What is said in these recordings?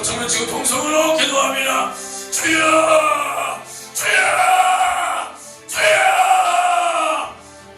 소리로 외치고 통성으로 기도합니다. 주여 주여 주여.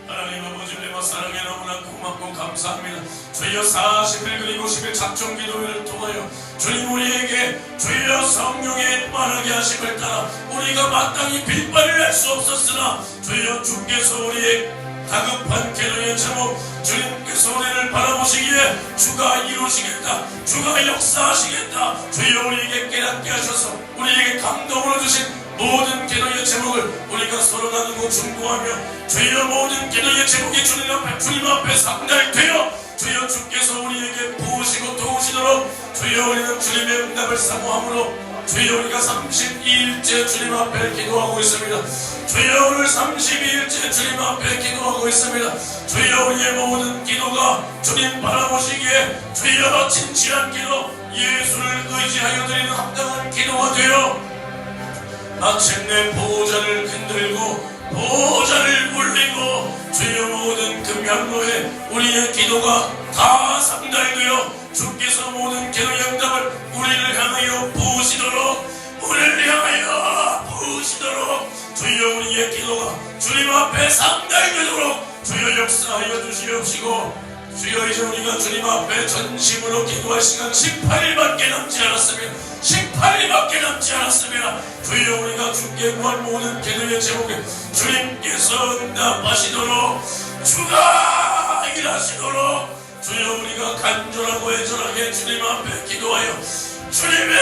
하나님 아버지 내가 사랑에 너무나 고맙고 감사합니다. 주여 40일 그리고 10일 작정기도회를 통하여 주님 우리에게 주여 성령의 말하게 하심을 따라 우리가 마땅히 빈발을 낼 수 없었으나 주여 주께서 우리의 다급한 기도의 제목 주님께서 우리를 바라보시기에 주가 이루시겠다, 주가 역사하시겠다. 주여 우리에게 깨닫게 하셔서 우리에게 감동으로 주신 모든 기도의 제목을 우리가 서로 나누고 중보하며 주여 모든 기도의 제목이 주님 앞에 상달되어 주여 주께서 우리에게 부으시고 도우시도록 주여 우리는 주님의 응답을 사모함으로 주여 우리가 32일째 주님 앞에 기도하고 있습니다. 주여 오늘 32일째 주님 앞에 기도하고 있습니다. 주여 우리의 모든 기도가 주님 바라보시기에 주여 진실한 기도, 예수를 의지하여 드리는 합당한 기도가 되어 마침내 보호자를 흔들고 보호자를 울리고 주여 모든 금양로에 우리의 기도가 다 상달되어 주께서 모든 기도의 응답을 우리를 향하여 부으시도록 우리를 향하여 부으시도록 주여 우리의 기도가 주님 앞에 상달되도록 주여 역사하여 주시옵시고 주여 이제 우리가 주님 앞에 전심으로 기도할 시간 18일밖에 남지 않았습니다. 18일밖에 남지 않았습니다. 주여 우리가 주께 구한 모든 기도의 제목에 주님께서 응답하시도록 주가 일하시도록 주여 우리가 간절하고 애절하게 주님 앞에 기도하여 주님의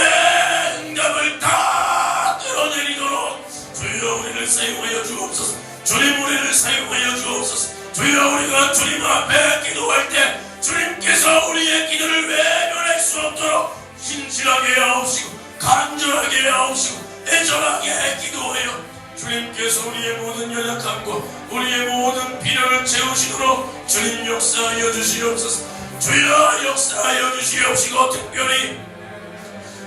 응답을 다 끌어내리도록 주여 우리를 사용하여 주옵소서. 주님 우리를 사용하여 주옵소서. 주여 우리가 주님 앞에 기도할 때 주님께서 우리의 기도를 외면할 수 없도록 신실하게 하옵시고 간절하게 하옵시고 애절하게 기도하여 주님께서 우리의 모든 연약함과 우리의 모든 필요를 채우시도록 주님 역사하여 주시옵소서. 주여 역사하여 주시옵시고 특별히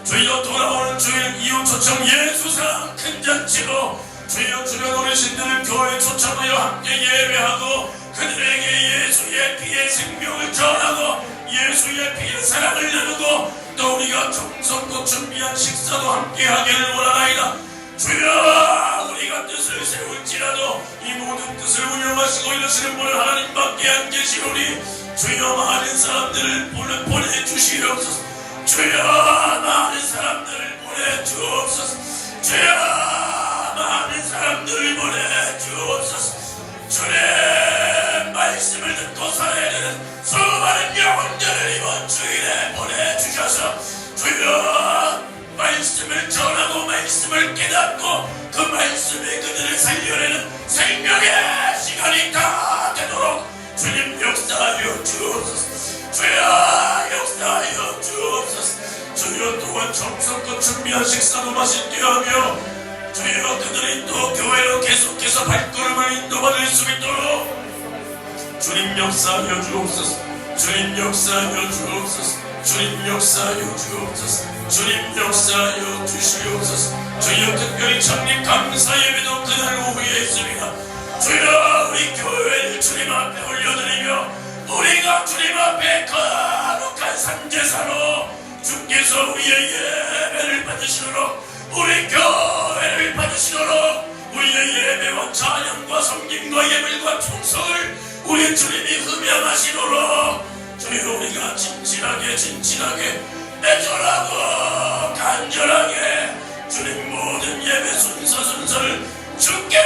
주여 돌아오는 주일 이웃 초청 예수사랑 큰 잔치로 주여 주변 어르신들을 교회에 초청하여 함께 예배하고 그들에게 예수의 피의 생명을 전하고 예수의 피의 사랑을 나누고 또 우리가 정성껏 준비한 식사도 함께 하기를 원하나이다. 주여 우리가 뜻을 세울지라도 이 모든 뜻을 운영하시고 이루시는 분은 하나님밖에 안 계시오니 주여 많은 사람들을 보내주시옵소서. 주여 많은 사람들을 보내주옵소서. 주여 많은 사람들을 보내주옵소서. 주님 말씀을 듣고 살아야 되는 수많은 영혼들을 이번 주일에 보내주셔서 주여 말씀을 전하고 말씀을 깨닫고 그 말씀이 그들을 살려내는 생명의 시간이 다 되도록 주님 역사하여 주옵소서. 주여 역사하여 주옵소서. 주여 또한 정성껏 준비한 식사도 맛있게 하며 주여 그들이 또 교회로 계속해서 발걸음을 인도받을 수 있도록 주님 역사하여 주옵소서. 주님 역사하여 주옵소서. 주님 역사하여 주옵소서. 주님 역사하여 주시옵소서. 주여 특별히 창립 감사 예배도 그날 오후에 있습니다. 주여 우리 교회를 주님 앞에 올려드리며 우리가 주님 앞에 거룩한 산제사로 주께서 우리의 예배를 받으시도록 우리 교회를 받으시도록 우리의 예배와 찬양과 섬김과 예물과 충성을 우리 주님이 흠양하시도록 주여 우리가 진실하게 애절하고 간절하게 주님 모든 예배 순서를 주께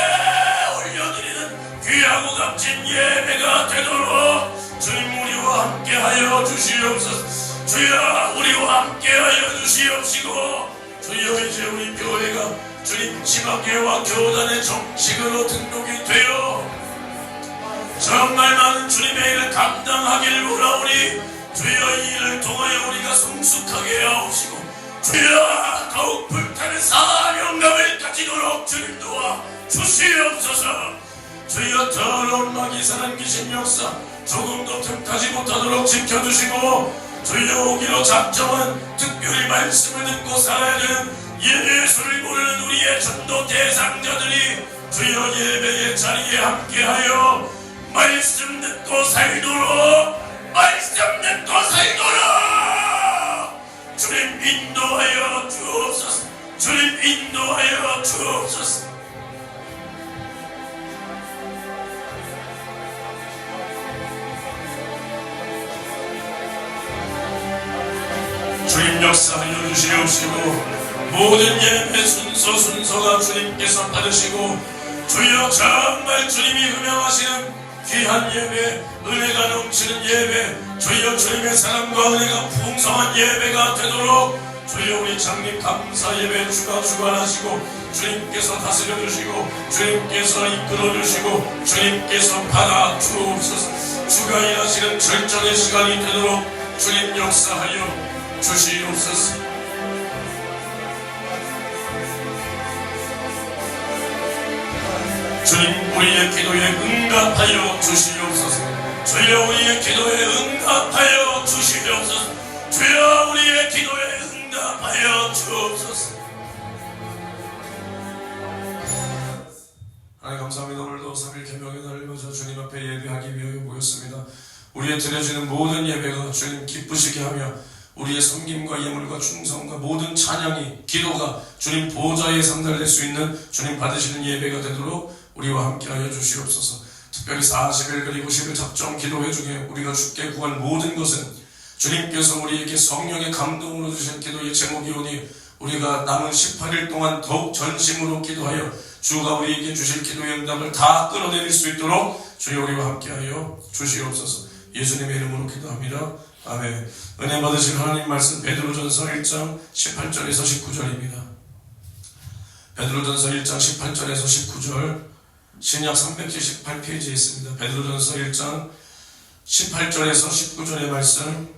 올려드리는 귀하고 값진 예배가 되도록 주님 우리와 함께하여 주시옵소서. 주여 우리와 함께하여 주시옵시고 주여 이제 우리 교회가 주님 지방교회와 교단의 정식으로 등록이 되어 정말 많은 주님의 일을 감당하기를 원하오니 주여 이 일을 통하여 우리가 성숙하게 하옵시고 주여 더욱 불타는 사명감을 가지도록 주님 도와 주시옵소서. 주여 더러운 마귀사는 귀신 역사 조금도 틈타지 못하도록 지켜주시고 주여 오기로 작정한 특별히 말씀을 듣고 살아야 되는 예수를 모르는 우리의 전도 대상자들이 주여 예배의 자리에 함께하여 말씀 듣고 살도록 주님 인도하여 주옵소서. 주님 인도하여 주옵소서. 주님 역사하여 주시옵시고 모든 예배 순서가 주님께서 받으시고 주여 정말 주님이 음행하시는 귀한 예배, 은혜가 넘치는 예배, 주여 주님의 사랑과 은혜가 풍성한 예배가 되도록 주여 우리 장립 감사 예배 주가 주관하시고 주님께서 다스려 주시고 주님께서 이끌어 주시고 주님께서 받아 주옵소서. 주가 일하시는 절정의 시간이 되도록 주님 역사하여 주시옵소서. 주님 우리의 기도에 응답하여 주시옵소서. 주여 우리의 기도에 응답하여 주시옵소서. 주여 우리의 기도에 응답하여 주옵소서. 하나님 감사합니다. 오늘도 3일 개명의 날을 맞아 주님 앞에 예배하기 위하여 모였습니다. 우리의 드려지는 모든 예배가 주님 기쁘시게 하며 우리의 섬김과 예물과 충성과 모든 찬양이 기도가 주님 보좌에 상달될 수 있는 주님 받으시는 예배가 되도록 우리와 함께하여 주시옵소서. 특별히 40일 그리고 10일 작정 기도회 중에 우리가 주께 구할 모든 것은 주님께서 우리에게 성령의 감동으로 주신 기도의 제목이 오니 우리가 남은 18일 동안 더욱 전심으로 기도하여 주가 우리에게 주실 기도의 응답을 다 끌어내릴 수 있도록 주여 우리와 함께하여 주시옵소서. 예수님의 이름으로 기도합니다. 아멘. 은혜 받으실 하나님 말씀 베드로전서 1장 18절에서 19절입니다. 베드로전서 1장 18절에서 19절 신약 378페이지에 있습니다. 베드로전서 1장 18절에서 19절의 말씀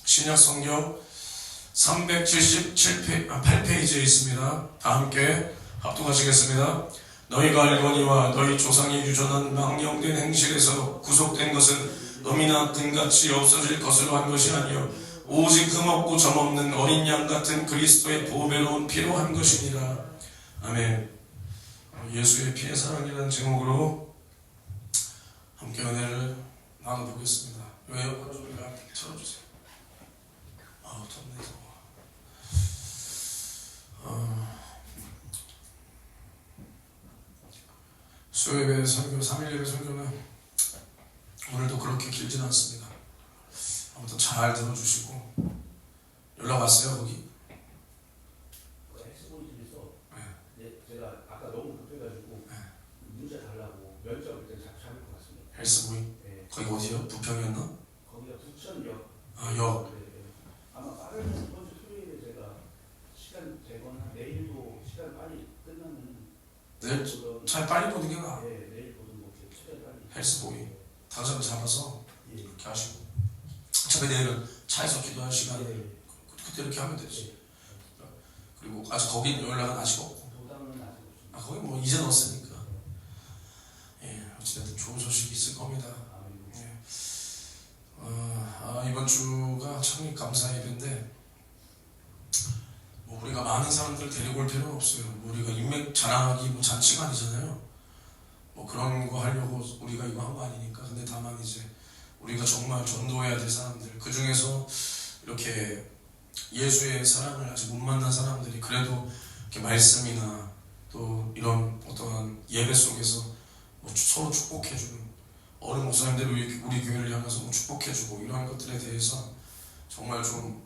신약 성경 378페이지에 있습니다. 다 함께 합독하시겠습니다. 너희가 알거니와 너희 조상의 유전한 망령된 행실에서 구속된 것은 음이나 금같이 없어질 것으로 한 것이 아니요 오직 흠없고 점없는 어린 양 같은 그리스도의 보배로운 피로 한 것이니라. 아멘. 예수의 피의 사랑이라는 제목으로 함께 은혜를 나눠보겠습니다. 에어컨 좀 틀어주세요. 덥네. 수요예배 설교, 3일예배 설교는 오늘도 그렇게 길진 않습니다. 아무튼 잘 들어주시고. 연락 왔어요 거기? 엑스보이집에서 제가 아까 너무 급해가지고 문자 달라고 면접 그때 잡을 것 같습니다. 헬스보이? 네. 거기 어디요? 부평이었나? 거기가 부천역. 역. 네, 네. 아마 빠른 이번 주 토요일에 제가 시간 되거나 내일도 시간 빨리 끝나면 내일 잘 빨리 보는 게 나아. 네, 내일 보든 뭐 최대한 빨리. 헬스보이 당장 잡아서 예. 이렇게 하시고 어차피 내일은 차에서 기도할 시간에 그때 이렇게 하면 되지. 그리고 아직 거긴 연락은 아직 없고 도당은 아직 없습니다. 거기 뭐 이제 넣었으니까 예, 어찌됐든 좋은 소식이 있을 겁니다. 예. 이번 주가 참 감사 예배인데 뭐 우리가 많은 사람들 데리고 올 필요는 없어요. 뭐 우리가 인맥 자랑하기 뭐 잔치가 아니잖아요. 뭐 그런 거 하려고 우리가 이거 한 거 아니니까. 근데 다만 이제 우리가 정말 전도해야 될 사람들, 그 중에서 이렇게 예수의 사랑을 아직 못 만난 사람들이 그래도 이렇게 말씀이나 또 이런 어떤 예배 속에서 뭐 서로 축복해주는 어른 목사님들이 우리 교회를 향해서 뭐 축복해주고 이런 것들에 대해서 정말 좀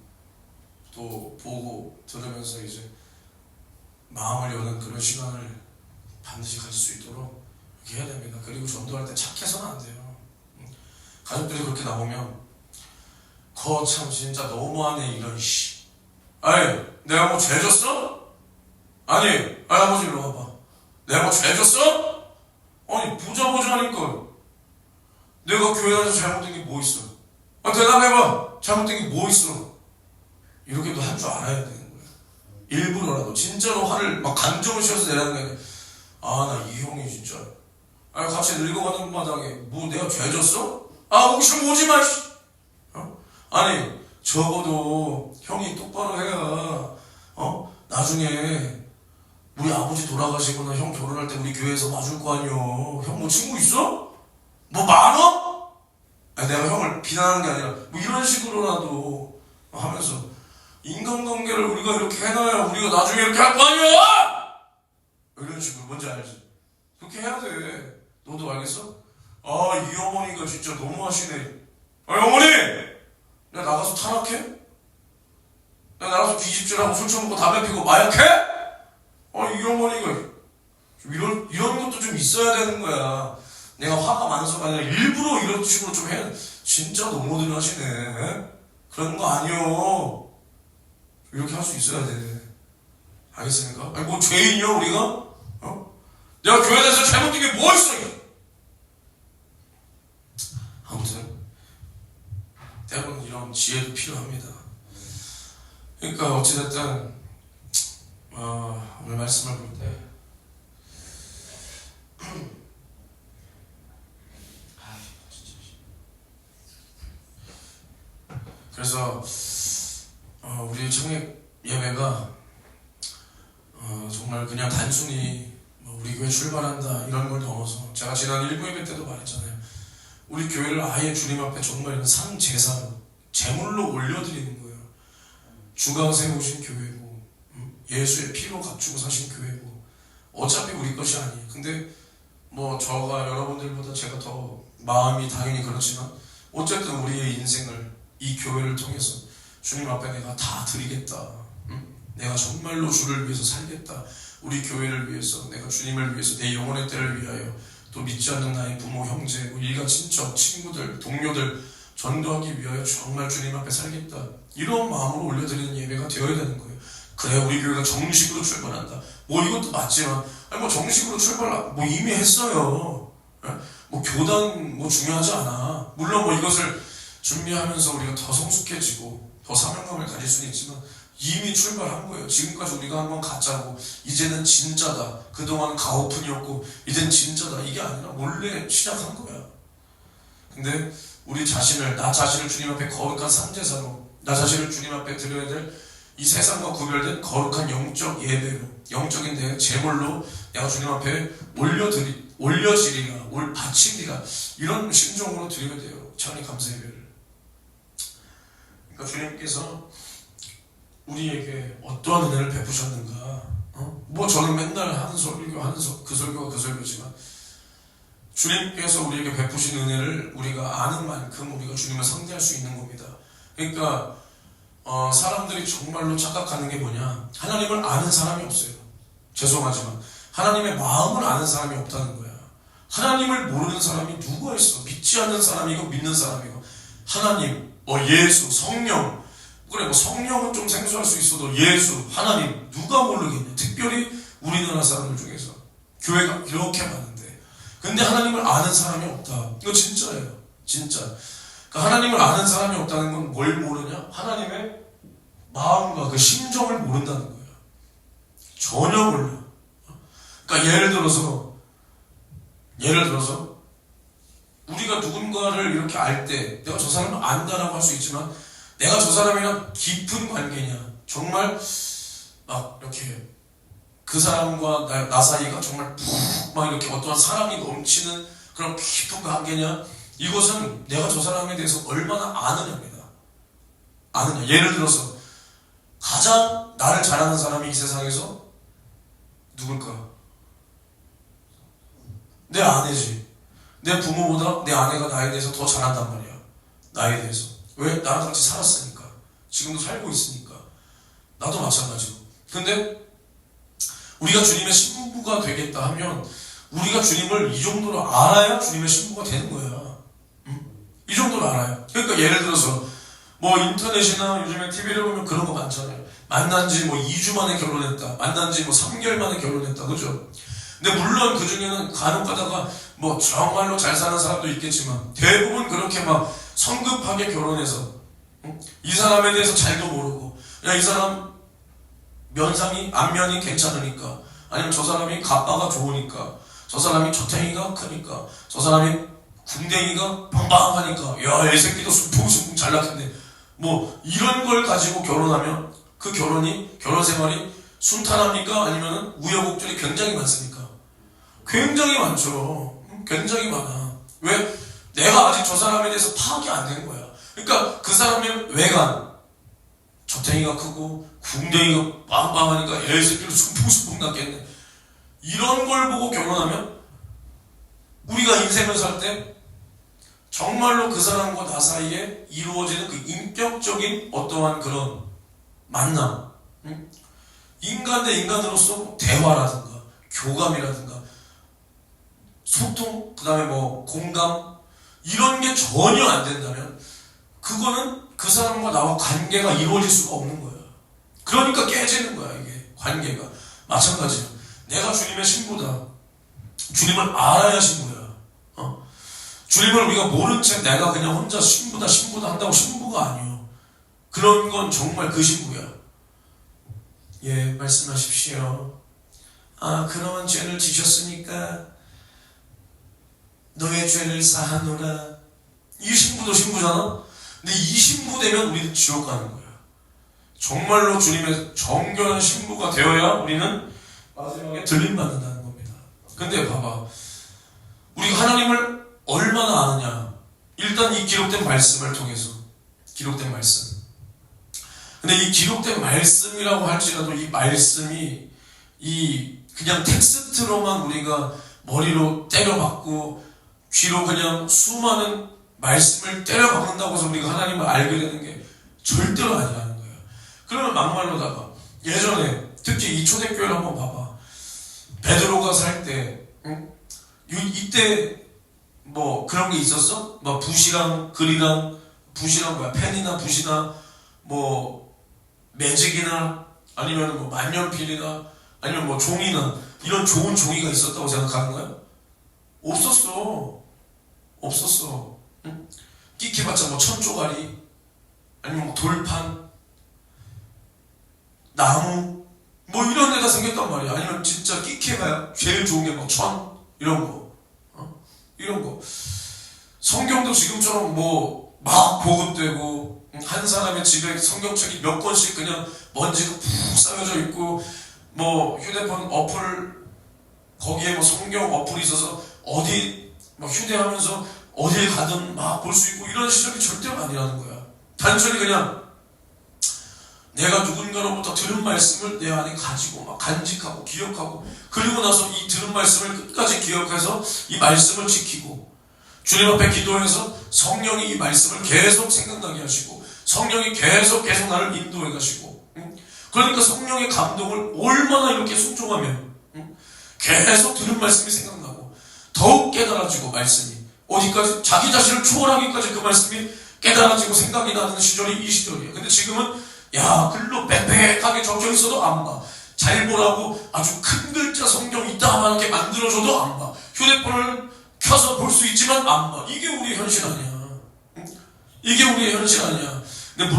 또 보고 들으면서 이제 마음을 여는 그런 시간을 반드시 가질 수 있도록 이렇게 해야 됩니다. 그리고 전도할 때 착해서는 안 돼요. 가족들이 그렇게 나오면 참 진짜 너무하네 이런 씨. 아니 내가 뭐 죄졌어? 아니 아버지 일로 와봐. 내가 뭐 죄졌어? 아니 보자 하니까 내가 교회 안에서 잘못된 게 뭐 있어? 대답해봐. 잘못된 게 뭐 있어? 이렇게도 할 줄 알아야 되는 거야. 일부러라도 진짜로 화를 막 감정을 씌워서 내라는 게 아니라 나 이 형이 진짜 같이 늙어가는 마당에 뭐 내가 죄졌어? 오기 싫으면 오지 마. 아니 적어도 형이 똑바로 해야 나중에 우리 아버지 돌아가시거나 형 결혼할 때 우리 교회에서 와줄 거 아니여. 형 뭐 친구 있어? 뭐 많어? 내가 형을 비난하는 게 아니라 뭐 이런 식으로라도 하면서 인간관계를 우리가 이렇게 해놔야 우리가 나중에 이렇게 할 거 아니야! 이런 식으로. 뭔지 알지? 그렇게 해야 돼. 너도 알겠어? 아, 이 어머니가 진짜 너무하시네. 아니, 어머니! 내가 나가서 타락해? 내가 나가서 뒤집질하고 술 처먹고 담배 피고 마약해? 아, 이 어머니가 이런 것도 좀 있어야 되는 거야. 내가 화가 많아서가 아니라 일부러 이런 식으로 좀 해. 진짜 너무들 하시네. 그런 거 아니요. 이렇게 할 수 있어야 돼. 알겠습니까? 아니, 뭐 죄인이요, 우리가? 어? 내가 교회 다녀서 잘못된 게 뭐 있어, 이게? 아무튼, 때로는 이런 지혜도 필요합니다. 그러니까, 어찌됐든, 오늘 말씀을 볼 때, 그래서 우리 청약 예배가 정말 그냥 단순히 우리 교회 출발한다 이런 걸 넘어서, 제가 지난 1부 예배 때도 말했잖아요. 우리 교회를 아예 주님 앞에 정말 산제사로 제물로 올려드리는 거예요. 주가 세우신 교회고, 예수의 피로 갖추고 사신 교회고, 어차피 우리 것이 아니에요. 근데 뭐 저가 여러분들보다 제가 더 마음이 당연히 그렇지만, 어쨌든 우리의 인생을 이 교회를 통해서 주님 앞에 내가 다 드리겠다. 내가 정말로 주를 위해서 살겠다. 우리 교회를 위해서, 내가 주님을 위해서, 내 영혼의 때를 위하여, 또 믿지 않는 나의 부모, 형제, 일가, 친척, 친구들, 동료들 전도하기 위하여 정말 주님 앞에 살겠다. 이런 마음으로 올려드리는 예배가 되어야 되는 거예요. 그래야 우리 교회가 정식으로 출발한다. 뭐 이것도 맞지만, 아니 뭐 정식으로 뭐 이미 했어요. 뭐 교단 뭐 중요하지 않아. 물론 뭐 이것을 준비하면서 우리가 더 성숙해지고 더 사명감을 가질 수는 있지만, 이미 출발한 거예요. 지금까지 우리가 한번 가짜고, 이제는 진짜다. 그동안 가오픈이었고 이젠 진짜다. 이게 아니라 원래 시작한 거야. 근데 우리 자신을, 나 자신을 주님 앞에 거룩한 상제사로, 나 자신을 주님 앞에 드려야 될 이 세상과 구별된 거룩한 영적 예배로, 영적인 내 제물로 내가 주님 앞에 올려지리라, 바치리라, 이런 심정으로 드려야 돼요. 차라리 감사 예배를. 그러니까 주님께서 우리에게 어떠한 은혜를 베푸셨는가? 뭐 저는 맨날 하는 설교, 그 설교가 그 설교지만, 주님께서 우리에게 베푸신 은혜를 우리가 아는 만큼 우리가 주님을 상대할 수 있는 겁니다. 그러니까 사람들이 정말로 착각하는 게 뭐냐? 하나님을 아는 사람이 없어요. 죄송하지만 하나님의 마음을 아는 사람이 없다는 거야. 하나님을 모르는 사람이 누가 있어? 믿지 않는 사람이고 믿는 사람이고. 하나님, 예수, 성령. 그래, 뭐 성령은 좀 생소할 수 있어도 예수, 하나님 누가 모르겠냐? 특별히 우리나라 사람들 중에서 교회가 이렇게 많은데, 근데 하나님을 아는 사람이 없다. 이거 진짜예요. 진짜. 그러니까 하나님을 아는 사람이 없다는 건 뭘 모르냐? 하나님의 마음과 그 심정을 모른다는 거예요. 전혀 몰라. 그러니까 예를 들어서 우리가 누군가를 이렇게 알 때, 내가 저 사람을 안다라고 할 수 있지만, 내가 저 사람이랑 깊은 관계냐, 정말 막 이렇게 그 사람과 나 사이가 정말 막 이렇게 어떠한 사랑이 넘치는 그런 깊은 관계냐, 이것은 내가 저 사람에 대해서 얼마나 아느냐입니다. 아느냐. 예를 들어서 가장 나를 잘 아는 사람이 이 세상에서 누굴까? 내 아내지. 내 부모보다 내 아내가 나에 대해서 더 잘한단 말이야. 나에 대해서. 왜? 나랑 같이 살았으니까. 지금도 살고 있으니까. 나도 마찬가지고. 근데 우리가 주님의 신부가 되겠다 하면, 우리가 주님을 이 정도로 알아야 주님의 신부가 되는 거야. 이 정도로 알아요. 그러니까 예를 들어서 뭐 인터넷이나 요즘에 TV를 보면 그런 거 많잖아요. 만난 지 뭐 2주 만에 결혼했다. 만난 지 뭐 3개월 만에 결혼했다. 그죠? 근데 물론 그 중에는 간혹 가다가 뭐 정말로 잘 사는 사람도 있겠지만, 대부분 그렇게 막 성급하게 결혼해서 이 사람에 대해서 잘도 모르고, 야, 이 사람 안면이 괜찮으니까, 아니면 저 사람이 가빠가 좋으니까, 저 사람이 저탱이가 크니까, 저 사람이 궁뎅이가 빵빵하니까, 야, 이 새끼도 숨풍숨풍 잘 났겠네. 뭐 이런 걸 가지고 결혼하면 그 결혼 생활이 순탄합니까? 아니면 우여곡절이 굉장히 많습니까? 굉장히 많죠. 굉장히 많아. 왜? 내가 아직 저 사람에 대해서 파악이 안 된 거야. 그러니까 그 사람의 외관, 저탱이가 크고 궁뎅이가 빵빵하니까 애 새끼를 숨풍숨풍 낳겠네. 이런 걸 보고 결혼하면 우리가 인생을 살 때 정말로 그 사람과 나 사이에 이루어지는 그 인격적인 어떠한 그런 만남, 인간 대 인간으로서 대화라든가 교감이라든가 소통, 그 다음에 뭐 공감, 이런 게 전혀 안 된다면 그거는 그 사람과 나와 관계가 이루어질 수가 없는 거야. 그러니까 깨지는 거야. 이게 관계가 마찬가지야. 내가 주님의 신부다. 주님을 알아야 신부야. 주님을 우리가 모른 채 내가 그냥 혼자 신부다 한다고 신부가 아니요. 그런 건 정말 그 신부야. 예, 말씀하십시오. 그런 죄를 지셨으니까 너의 죄를 사하노라. 이 신부도 신부잖아. 근데 이 신부 되면 우리는 지옥 가는 거야. 정말로 주님의 정결한 신부가 되어야 우리는 마지막에 들림받는다는 겁니다. 근데 봐봐, 우리가 하나님을 얼마나 아느냐. 일단 이 기록된 말씀을 통해서, 기록된 말씀. 근데 이 기록된 말씀이라고 할지라도 이 말씀이 이 그냥 텍스트로만 우리가 머리로 때려박고 귀로 그냥 수많은 말씀을 때려박는다고 해서 우리가 하나님을 알게 되는 게 절대로 아니라는 거예요. 그러면 막말로다가 예전에 특히 이 초대교회를 한번 봐봐. 베드로가 살 때 이때 뭐 그런 게 있었어? 뭐 붓이랑 글이랑 붓이랑 뭐야 펜이나 붓이나 뭐 매직이나 아니면 뭐 만년필이나 아니면 뭐 종이나 이런 좋은 종이가 있었다고 생각하는 거야? 없었어. 응? 끼켜봤자 뭐 천조가리 아니면 뭐 돌판 나무 뭐 이런 데다 생겼단 말이야. 아니면 진짜 끼켜봐야 제일 좋은 게 뭐 천 이런 거 이런 거. 성경도 지금처럼 뭐 막 보급되고 한 사람의 집에 성경책이 몇 권씩 그냥 먼지가 푹 쌓여져 있고 뭐 휴대폰 어플 거기에 뭐 성경 어플이 있어서 어디 막 휴대하면서 어딜 가든 막 볼 수 있고 이런 시절이 절대로 아니라는 거야. 단순히 그냥 내가 누군가로부터 들은 말씀을 내 안에 가지고 막 간직하고 기억하고 그리고 나서 이 들은 말씀을 끝까지 기억해서 이 말씀을 지키고 주님 앞에 기도해서 성령이 이 말씀을 계속 생각나게 하시고 성령이 계속 나를 인도해 가시고 그러니까 성령의 감동을 얼마나 이렇게 순종하면 계속 들은 말씀이 생각나고 더욱 깨달아지고 말씀이 어디까지 자기 자신을 초월하기까지 그 말씀이 깨달아지고 생각이 나는 시절이 이 시절이에요. 근데 지금은 야 글로 빽빽하게 적혀 있어도 안 봐. 잘 보라고 아주 큰 글자 성경 이따만하게 만들어줘도 안 봐. 휴대폰을 켜서 볼 수 있지만 안 봐. 이게 우리의 현실 아니야. 이게 우리의 현실 아니야. 근데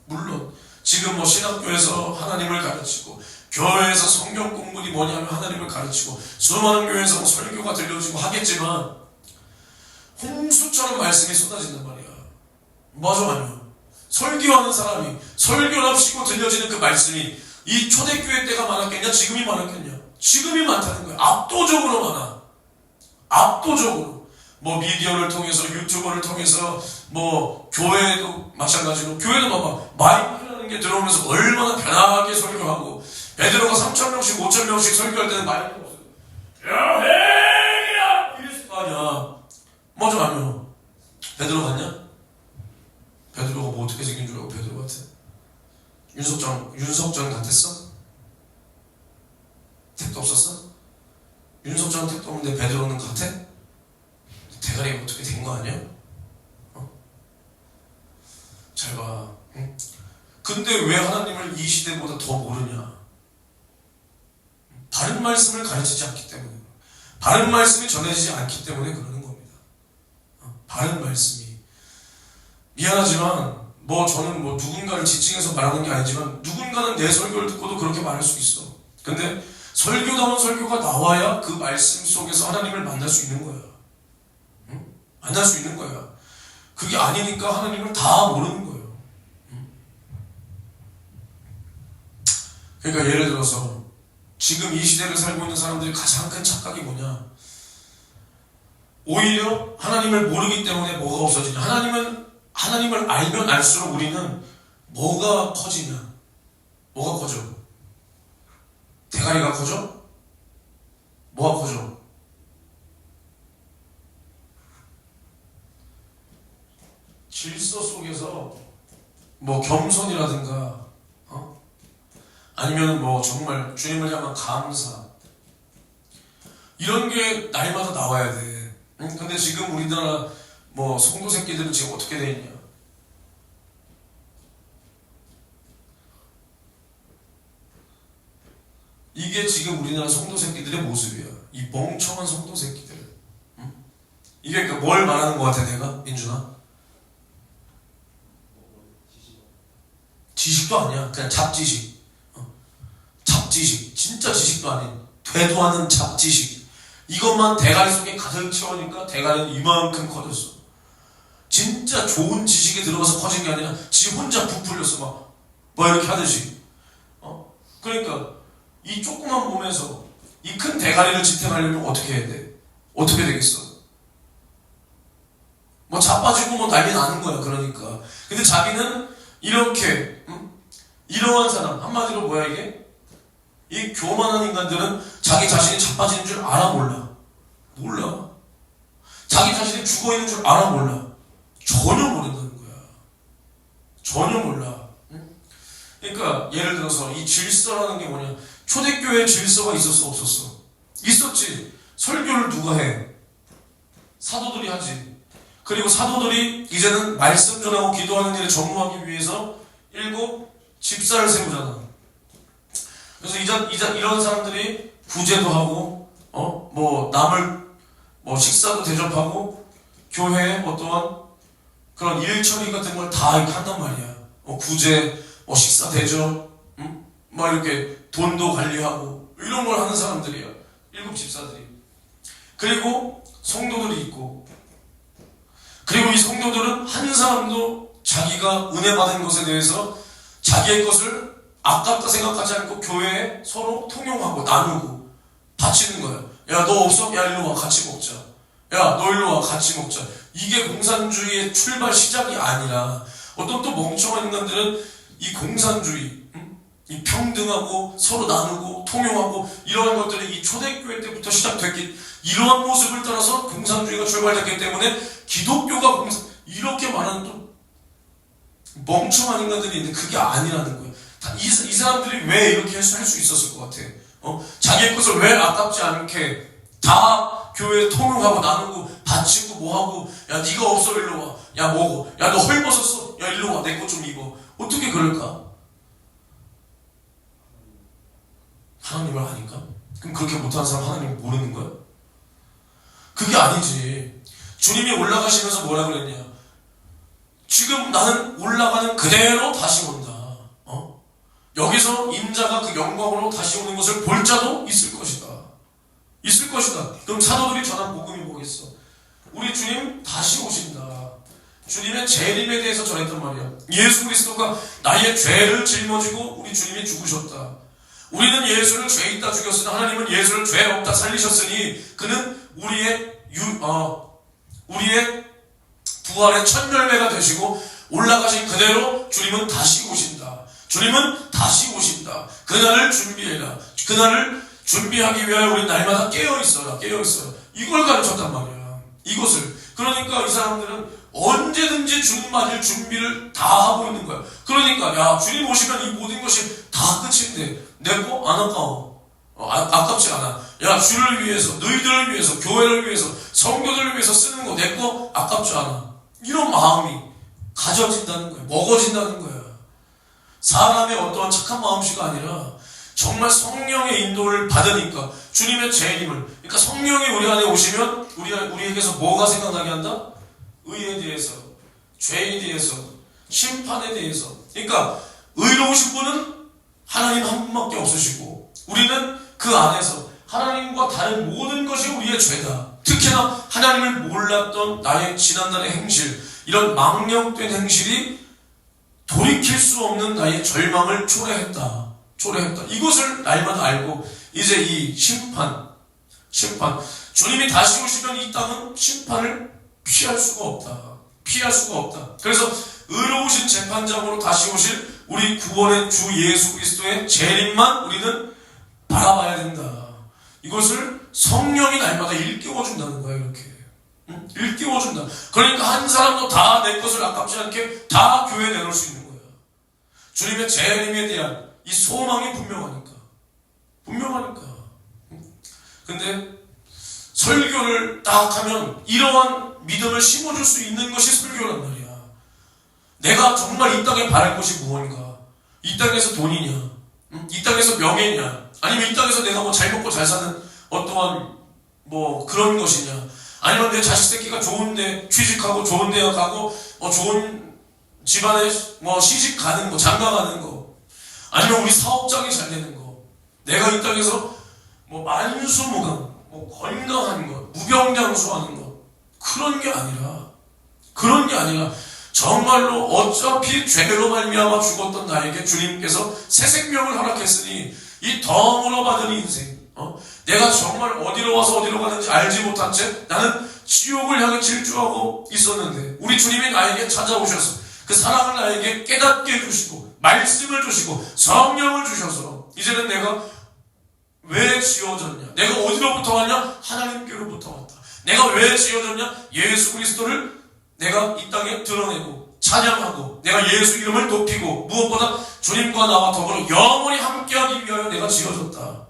물론 지금 뭐 신학교에서 하나님을 가르치고 교회에서 성경 공부니 뭐냐면 하나님을 가르치고 수많은 교회에서 뭐 설교가 들려지고 하겠지만 홍수처럼 말씀이 쏟아진단 말이야. 맞아 아니야. 설교하는 사람이 설교랍시고 들려지는 그 말씀이 이 초대교회 때가 많았겠냐? 지금이 많았겠냐? 지금이 많다는 거야. 압도적으로 많아. 압도적으로. 뭐 미디어를 통해서 유튜버를 통해서 뭐 교회도 마찬가지로 교회도 봐봐. 마이크라는 게 들어오면서 얼마나 편하게 설교하고 베드로가 3,000명씩 5,000명씩 설교할 때는 마이크가 없어요. 야 회개야! 이랬을 거 아니야. 맞아 아니야. 베드로 같냐? 베드로가 뭐 어떻게 생긴 줄 알고 베드로 같아? 윤석정 같았어? 택도 없었어? 윤석정은 택도 없는데 베드로는 같아? 대가리가 어떻게 된 거 아니야? 잘 봐. 응? 근데 왜 하나님을 이 시대보다 더 모르냐? 바른 말씀을 가르치지 않기 때문에, 바른 말씀이 전해지지 않기 때문에 그러는 겁니다. 바른 말씀이. 미안하지만 뭐 저는 뭐 누군가를 지칭해서 말하는 게 아니지만 누군가는 내 설교를 듣고도 그렇게 말할 수 있어. 근데 설교다운 설교가 나와야 그 말씀 속에서 하나님을 만날 수 있는 거야. 응? 만날 수 있는 거야. 그게 아니니까 하나님을 다 모르는 거예요. 응? 그러니까 예를 들어서 지금 이 시대를 살고 있는 사람들이 가장 큰 착각이 뭐냐? 오히려 하나님을 모르기 때문에 뭐가 없어지냐? 하나님을 알면 알수록 우리는 뭐가 커지냐? 뭐가 커져? 대가리가 커져? 뭐가 커져? 질서 속에서 뭐 겸손이라든가 아니면 뭐 정말 주님을 향한 감사 이런 게 날마다 나와야 돼. 근데 지금 우리나라 뭐 성도 새끼들은 지금 어떻게 돼 있냐? 이게 지금 우리나라 성도 새끼들의 모습이야. 이 멍청한 성도 새끼들. 이게 그러니까 뭘 말하는 것 같아 내가? 민준아? 지식도 아니야. 그냥 잡지식. 잡지식. 진짜 지식도 아닌 되도 않은 잡지식. 이것만 대가리 속에 가득 채우니까 대가리는 이만큼 커졌어. 진짜 좋은 지식에 들어가서 커진 게 아니라 지 혼자 부풀렸어. 막 이렇게 하듯이. 그러니까 이 조그만 몸에서 이 큰 대가리를 지탱하려면 어떻게 해야 돼? 어떻게 되겠어? 뭐 자빠지고 뭐 난리 나는 거야. 그러니까. 근데 자기는 이렇게 이러한 사람, 한마디로 뭐야 이게? 이 교만한 인간들은 자기 자신이 자빠지는 줄 알아 몰라? 몰라. 자기 자신이 죽어있는 줄 알아 몰라? 전혀 모른다는 거야. 전혀 몰라. 그러니까 예를 들어서 이 질서라는 게 뭐냐? 초대교회에 질서가 있었어 없었어? 있었지. 설교를 누가 해? 사도들이 하지. 그리고 사도들이 이제는 말씀 전하고 기도하는 일에 전무하기 위해서 7 집사를 세우잖아. 그래서 이런 사람들이 구제도 하고 뭐 남을 뭐 식사도 대접하고 교회에 어떠한 그런 일 처리 같은 걸 다 한단 말이야. 구제, 식사 대접, 뭐 이렇게 돈도 관리하고 이런 걸 하는 사람들이야. 7 집사들이. 그리고 성도들이 있고, 그리고 이 성도들은 한 사람도 자기가 은혜 받은 것에 대해서 자기의 것을 아깝다 생각하지 않고 교회에 서로 통용하고 나누고 바치는 거야. 야, 너 없어? 야, 일로 와. 같이 먹자. 야, 너 일로 와. 같이 먹자. 이게 공산주의의 출발 시작이 아니라 어떤 또 멍청한 인간들은 이 공산주의, 이 평등하고 서로 나누고 통용하고 이러한 것들이 이 초대교회 때부터 시작됐기, 이러한 모습을 따라서 공산주의가 출발됐기 때문에 기독교가 이렇게 말하는 또 멍청한 인간들이 있는데 그게 아니라는 거예요. 이 사람들이 왜 이렇게 할 수 있었을 것 같아? 자기의 것을 왜 아깝지 않게 다 교회에 통용하고 나누고 바치고 뭐하고, 야 네가 없어 일로 와. 야 먹어. 야 너 헐벗었어. 야 일로 와. 내 것 좀 입어. 어떻게 그럴까? 하나님을 아니까? 그럼 그렇게 못하는 사람 하나님을 모르는 거야? 그게 아니지. 주님이 올라가시면서 뭐라 그랬냐? 지금 나는 올라가는 그대로 다시 온다. 여기서 인자가 그 영광으로 다시 오는 것을 볼 자도 있을 것이다. 있을 것이다. 그럼 사도들이 전한 복음이 뭐겠어? 우리 주님 다시 오신다. 주님의 재림에 대해서 전했단 말이야. 예수 그리스도가 나의 죄를 짊어지고 우리 주님이 죽으셨다. 우리는 예수를 죄 있다 죽였으나 하나님은 예수를 죄 없다 살리셨으니 그는 우리의 부활의 첫 열매가 되시고 올라가신 그대로 주님은 다시 오신다. 주님은 다시 오신다. 그날을 준비해라. 그날을 준비하기 위하여 우리 날마다 깨어있어라. 깨어있어라. 이걸 가르쳤단 말이야. 이것을. 그러니까 이 사람들은 언제든지 주님 맞을 준비를 다 하고 있는 거야. 그러니까 야 주님 오시면 이 모든 것이 다 끝인데 내 거 안 아까워. 아깝지 않아. 야 주를 위해서, 너희들을 위해서, 교회를 위해서, 성도들을 위해서 쓰는 거 내 거 아깝지 않아. 이런 마음이 가져진다는 거야. 먹어진다는 거야. 사람의 어떠한 착한 마음씨가 아니라 정말 성령의 인도를 받으니까 주님의 재림을, 그러니까 성령이 우리 안에 오시면 우리에게서 뭐가 생각나게 한다? 의에 대해서, 죄에 대해서, 심판에 대해서. 그러니까 의로우신 분은 하나님 한 분밖에 없으시고 우리는 그 안에서 하나님과 다른 모든 것이 우리의 죄다. 특히나 하나님을 몰랐던 나의 지난날의 행실, 이런 망령된 행실이 돌이킬 수 없는 나의 절망을 초래했다. 이것을 날마다 알고 이제 이 심판, 주님이 다시 오시면 이 땅은 심판을 피할 수가 없다. 그래서 의로우신 재판장으로 다시 오실 우리 구원의 주 예수 그리스도의 재림만 우리는 바라봐야 된다. 이것을 성령이 날마다 일깨워준다는 거야. 이렇게 일깨워준다. 그러니까 한 사람도 다 내 것을 아깝지 않게 다 교회에 내놓을 수 있는 거야. 주님의 재림에 대한 이 소망이 분명하니까. 근데 설교를 딱 하면 이러한 믿음을 심어줄 수 있는 것이 설교란 말이야. 내가 정말 이 땅에 바랄 것이 무언가? 이 땅에서 돈이냐? 이 땅에서 명예냐? 아니면 이 땅에서 내가 뭐 잘 먹고 잘 사는 어떠한 뭐 그런 것이냐? 아니면 내 자식 새끼가 좋은데 취직하고 좋은 대학 가고 좋은 집안에 뭐 시집 가는 거, 장가 가는 거, 아니면 우리 사업장이 잘 되는 거, 내가 이 땅에서 뭐 만수무강, 뭐 건강한 것, 무병장수하는 것, 그런 게 아니라 정말로 어차피 죄로 말미암아 죽었던 나에게 주님께서 새 생명을 허락했으니 이 덤으로 받은 인생, 내가 정말 어디로 와서 어디로 가는지 알지 못한 채 나는 지옥을 향해 질주하고 있었는데 우리 주님이 나에게 찾아오셔서 그 사랑을 나에게 깨닫게 해주시고 말씀을 주시고 성령을 주셔서 이제는 내가 왜 지어졌냐? 내가 어디로부터 왔냐? 하나님께로부터 왔다. 내가 왜 지어졌냐? 예수 그리스도를 내가 이 땅에 드러내고 찬양하고 내가 예수 이름을 높이고 무엇보다 주님과 나와 더불어 영원히 함께하기 위하여 내가 지어졌다.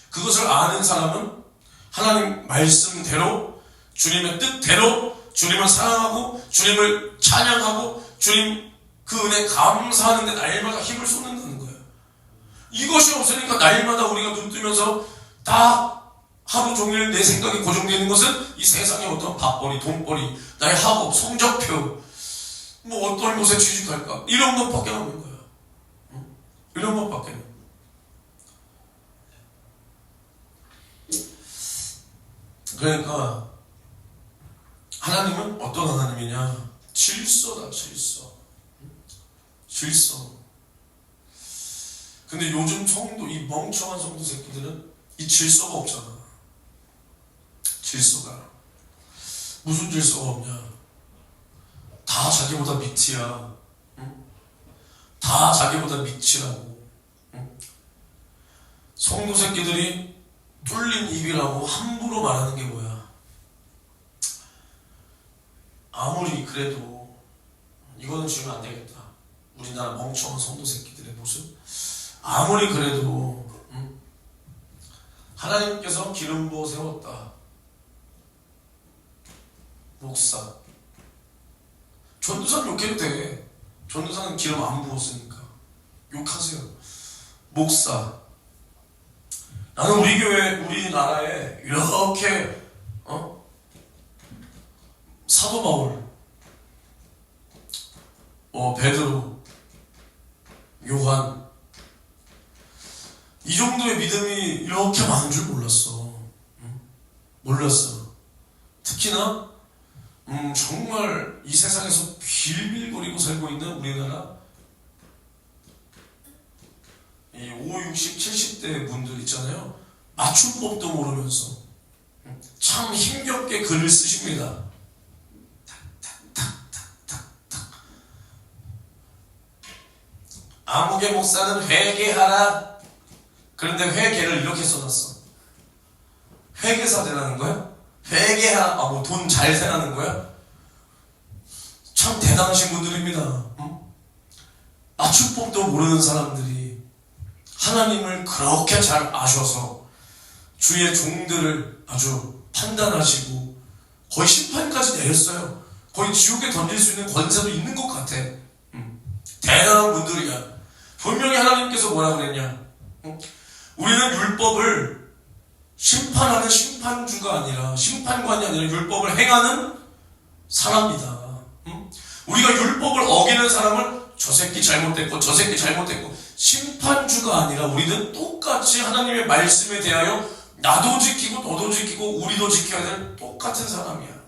그것을 아는 사람은 하나님 말씀대로 주님의 뜻대로 주님을 사랑하고 주님을 찬양하고 주님 그 은혜 감사하는데 날마다 힘을 쏟는다는 거예요. 이것이 없으니까 날마다 우리가 눈 뜨면서 딱 하루 종일 내 생각이 고정되는 것은 이 세상의 어떤 밥벌이, 돈벌이, 나의 학업, 성적표, 뭐 어떤 곳에 취직할까 이런 것밖에 없는 거야. 이런 것밖에. 그러니까 하나님은 어떤 하나님이냐? 질서다. 질서. 근데 요즘 성도, 이 멍청한 성도 새끼들은 이 질서가 없잖아. 질서가. 무슨 질서가 없냐? 다 자기보다 밑이야. 다 자기보다 밑이라고. 성도 새끼들이 뚫린 입이라고 함부로 말하는 게 뭐야? 아무리 그래도 이거는 지금 안 되겠다. 우리나라 멍청한 성도 새끼들의 모습. 아무리 그래도 하나님께서 기름 부어 세웠다. 목사. 전도사는 욕해도 돼. 전도사는 기름 안 부었으니까. 욕하세요. 목사. 나는 우리 교회, 우리나라에 이렇게 사도 바울, 베드로, 요한 이 정도의 믿음이 이렇게 많은 줄 몰랐어. 특히나 정말 이 세상에서 빌빌거리고 살고 있는 우리나라 이 5, 60, 70대 분들 있잖아요. 맞춤법도 모르면서 참 힘겹게 글을 쓰십니다. 아무개 목사는 회개하라. 그런데 회개를 이렇게 써놨어. 회계사 되라는 거야? 회개하라. 뭐 돈 잘 세라는 거야? 참 대단하신 분들입니다. 맞춤법도 모르는 사람들이 하나님을 그렇게 잘 아셔서 주의 종들을 아주 판단하시고 거의 심판까지 내렸어요. 거의 지옥에 던질 수 있는 권세도 있는 것 같아. 대단한 분들이야. 분명히 하나님께서 뭐라 그랬냐? 우리는 율법을 심판하는 심판주가 아니라, 심판관이 아니라 율법을 행하는 사람이다. 우리가 율법을 어기는 사람을 저 새끼 잘못됐고 저 새끼 잘못됐고 심판주가 아니라 우리는 똑같이 하나님의 말씀에 대하여 나도 지키고 너도 지키고 우리도 지켜야 될 똑같은 사람이야.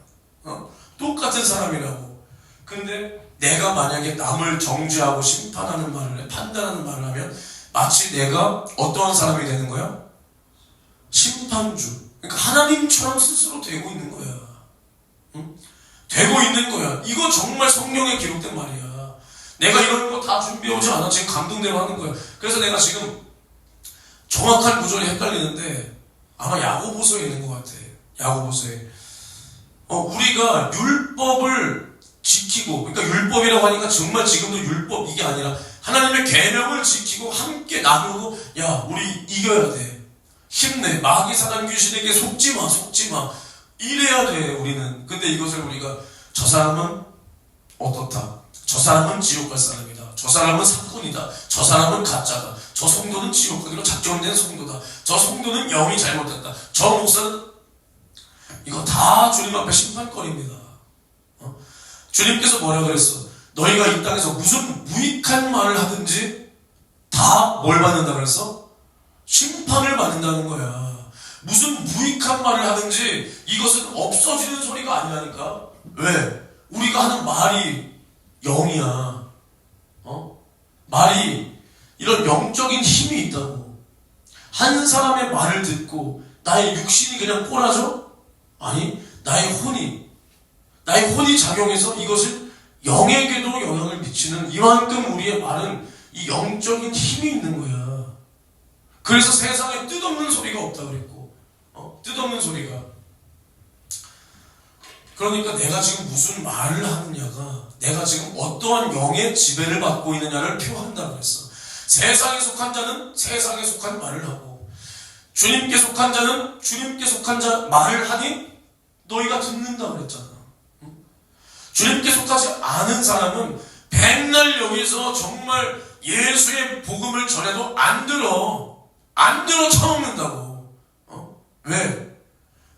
똑같은 사람이라고. 근데 내가 만약에 남을 정죄하고 심판하는 말을 해, 판단하는 말을 하면 마치 내가 어떠한 사람이 되는 거야? 심판주. 그러니까 하나님처럼 스스로 되고 있는 거야. 되고 있는 거야. 이거 정말 성경에 기록된 말이야. 내가 이런 거 다 준비해오지 않아. 지금 감동대로 하는 거야. 그래서 내가 지금 정확한 구절이 헷갈리는데 아마 야고보서에 있는 것 같아. 야고보서에. 우리가 율법을 지키고, 그러니까 율법이라고 하니까 정말 지금도 율법 이게 아니라 하나님의 계명을 지키고 함께 나누고, 야 우리 이겨야 돼. 힘내. 마귀 사단 귀신에게 속지 마. 이래야 돼 우리는. 근데 이것을 우리가 저 사람은 어떻다. 저 사람은 지옥 갈 사람이다. 저 사람은 사꾼이다. 저 사람은 가짜다. 저 성도는 지옥 가기로 작정된 성도다. 저 성도는 영이 잘못됐다. 저 목사는 이거 다 주님 앞에 심판거리입니다. 주님께서 뭐라 그랬어? 너희가 이 땅에서 무슨 무익한 말을 하든지 다 뭘 받는다 그랬어? 심판을 받는다는 거야. 무슨 무익한 말을 하든지 이것은 없어지는 소리가 아니라니까. 왜? 우리가 하는 말이 영이야. 말이 이런 영적인 힘이 있다고. 한 사람의 말을 듣고 나의 육신이 그냥 꼬라져? 아니, 나의 혼이 작용해서 이것을 영에게도 영향을 미치는, 이만큼 우리의 말은 이 영적인 힘이 있는 거야. 그래서 세상에 뜻없는 소리가 없다 그랬고, 뜻없는 소리가. 그러니까 내가 지금 무슨 말을 하느냐가 내가 지금 어떠한 영의 지배를 받고 있느냐를 표한다 그랬어. 세상에 속한 자는 세상에 속한 말을 하고, 주님께 속한 자는 주님께 속한 자 말을 하니 너희가 듣는다 그랬잖아. 주님께 속하지 않은 사람은 백날 여기서 정말 예수의 복음을 전해도 안 들어 처먹는다고. 왜?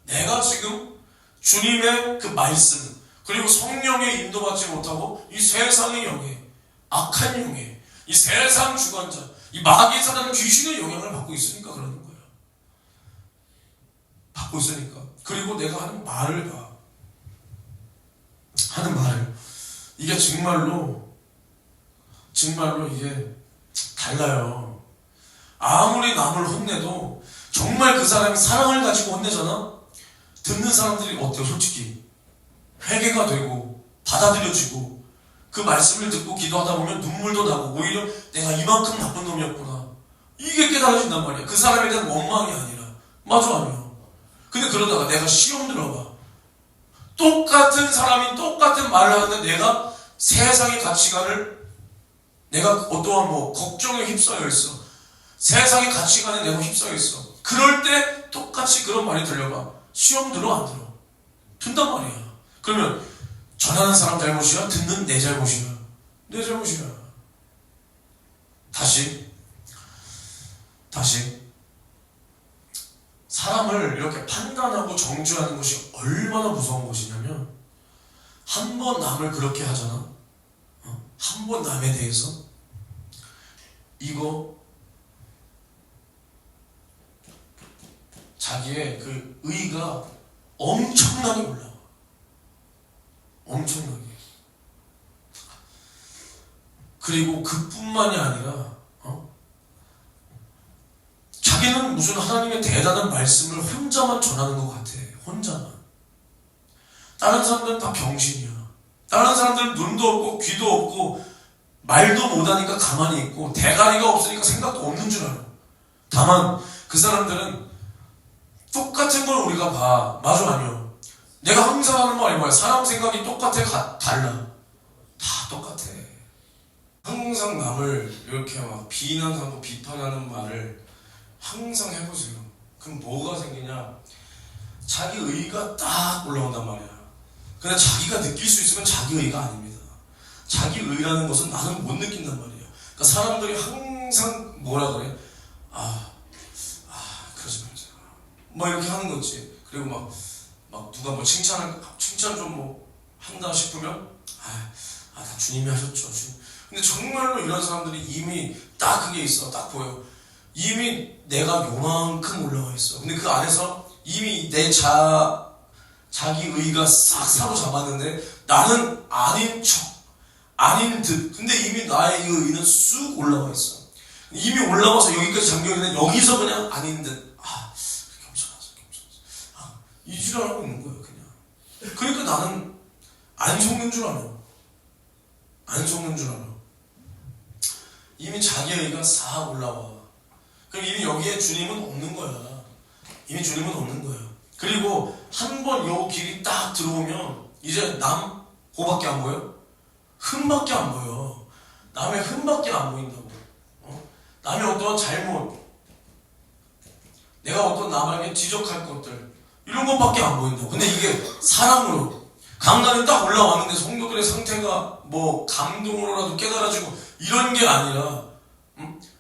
내가 지금 주님의 그 말씀 그리고 성령의 인도받지 못하고 이 세상의 영에, 악한 영에, 이 세상 주관자, 이 마귀 사단 귀신의 영향을 받고 있으니까 그러는 거야. 받고 있으니까. 그리고 내가 하는 말을 봐. 하는 말, 이게 정말로 이게 달라요. 아무리 남을 혼내도 정말 그 사람이 사랑을 가지고 혼내잖아. 듣는 사람들이 어때요? 솔직히 회개가 되고 받아들여지고 그 말씀을 듣고 기도하다 보면 눈물도 나고 오히려 내가 이만큼 나쁜 놈이었구나, 이게 깨달아진단 말이야. 그 사람에 대한 원망이 아니라. 맞아 아니야. 근데 그러다가 내가 시험 들어봐. 똑같은 사람이 똑같은 말을 하는데 내가 세상의 가치관을, 내가 어떠한 걱정에 휩싸여 있어. 세상의 가치관에 내가 휩싸여 있어. 그럴 때 똑같이 그런 말이 들려봐. 시험 들어 안 들어? 든단 말이야. 그러면 전하는 사람 잘못이야? 듣는 내 잘못이야? 내 잘못이야. 다시 사람을 이렇게 판단하고 정죄하는 것이 얼마나 무서운 것이냐면, 한 번 남을 그렇게 하잖아. 한 번 남에 대해서 이거 자기의 그 의가 엄청나게 올라와. 엄청나게. 그리고 그뿐만이 아니라 자기는 무슨 하나님의 대단한 말씀을 혼자만 전하는 것 같아. 혼자만. 다른 사람들은 다 병신이야. 다른 사람들은 눈도 없고 귀도 없고 말도 못하니까 가만히 있고 대가리가 없으니까 생각도 없는 줄 알아. 다만 그 사람들은 똑같은 걸 우리가 봐. 맞아 아니야? 내가 항상 하는 말이 뭐야? 사람 생각이 똑같아? 달라? 다 똑같아. 항상 남을 이렇게 막 비난하고 비판하는 말을 항상 해보세요. 그럼 뭐가 생기냐? 자기 의가 딱 올라온단 말이야. 근데 자기가 느낄 수 있으면 자기 의가 아닙니다. 자기 의라는 것은 나는 못 느낀단 말이야. 그러니까 사람들이 항상 뭐라 그래? 그러지 말자. 뭐 이렇게 하는 거지. 그리고 막 누가 칭찬 좀 한다 싶으면 다 주님이 하셨죠. 근데 정말로 이런 사람들이 이미 딱 그게 있어. 딱 보여. 이미 내가 요만큼 올라와 있어. 근데 그 안에서 이미 내 자기 의가 싹 사로잡았는데 나는 아닌 듯. 근데 이미 나의 의는 쑥 올라와 있어. 이미 올라와서 여기까지 잠겨있는데 여기서 그냥 아닌 듯. 겸손하자. 이 지랄하고 있는 거야 그냥. 그러니까 나는 안 속는 줄 알아. 안 속는 줄 알아. 이미 자기의 의가 싹 올라와. 그럼 이미 여기에 주님은 없는 거야. 이미 주님은 없는 거야. 그리고 한 번 요 길이 딱 들어오면 이제 남 호밖에 안 보여? 흠밖에 안 보여. 남의 흠밖에 안 보인다고. 남의 어떤 잘못, 내가 어떤 남에게 지적할 것들, 이런 것밖에 안 보인다고. 근데 이게 사랑으로 강단에 딱 올라왔는데 성도들의 상태가 뭐 감동으로라도 깨달아지고 이런 게 아니라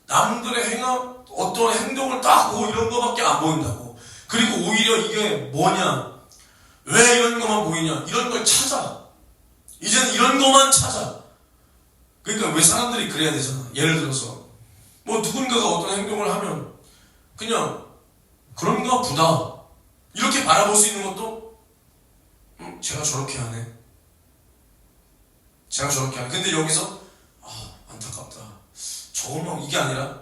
남들의 행함, 어떤 행동을 딱 보고 이런 것밖에 안 보인다고. 그리고 오히려 이게 뭐냐, 왜 이런 것만 보이냐, 이런 걸 찾아. 이제는 이런 것만 찾아. 그러니까 왜 사람들이 그래야 되잖아. 예를 들어서 뭐 누군가가 어떤 행동을 하면 그냥 그런가 보다 이렇게 바라볼 수 있는 것도 제가 저렇게 하네, 제가 저렇게 하네. 근데 여기서 안타깝다, 저거만, 이게 아니라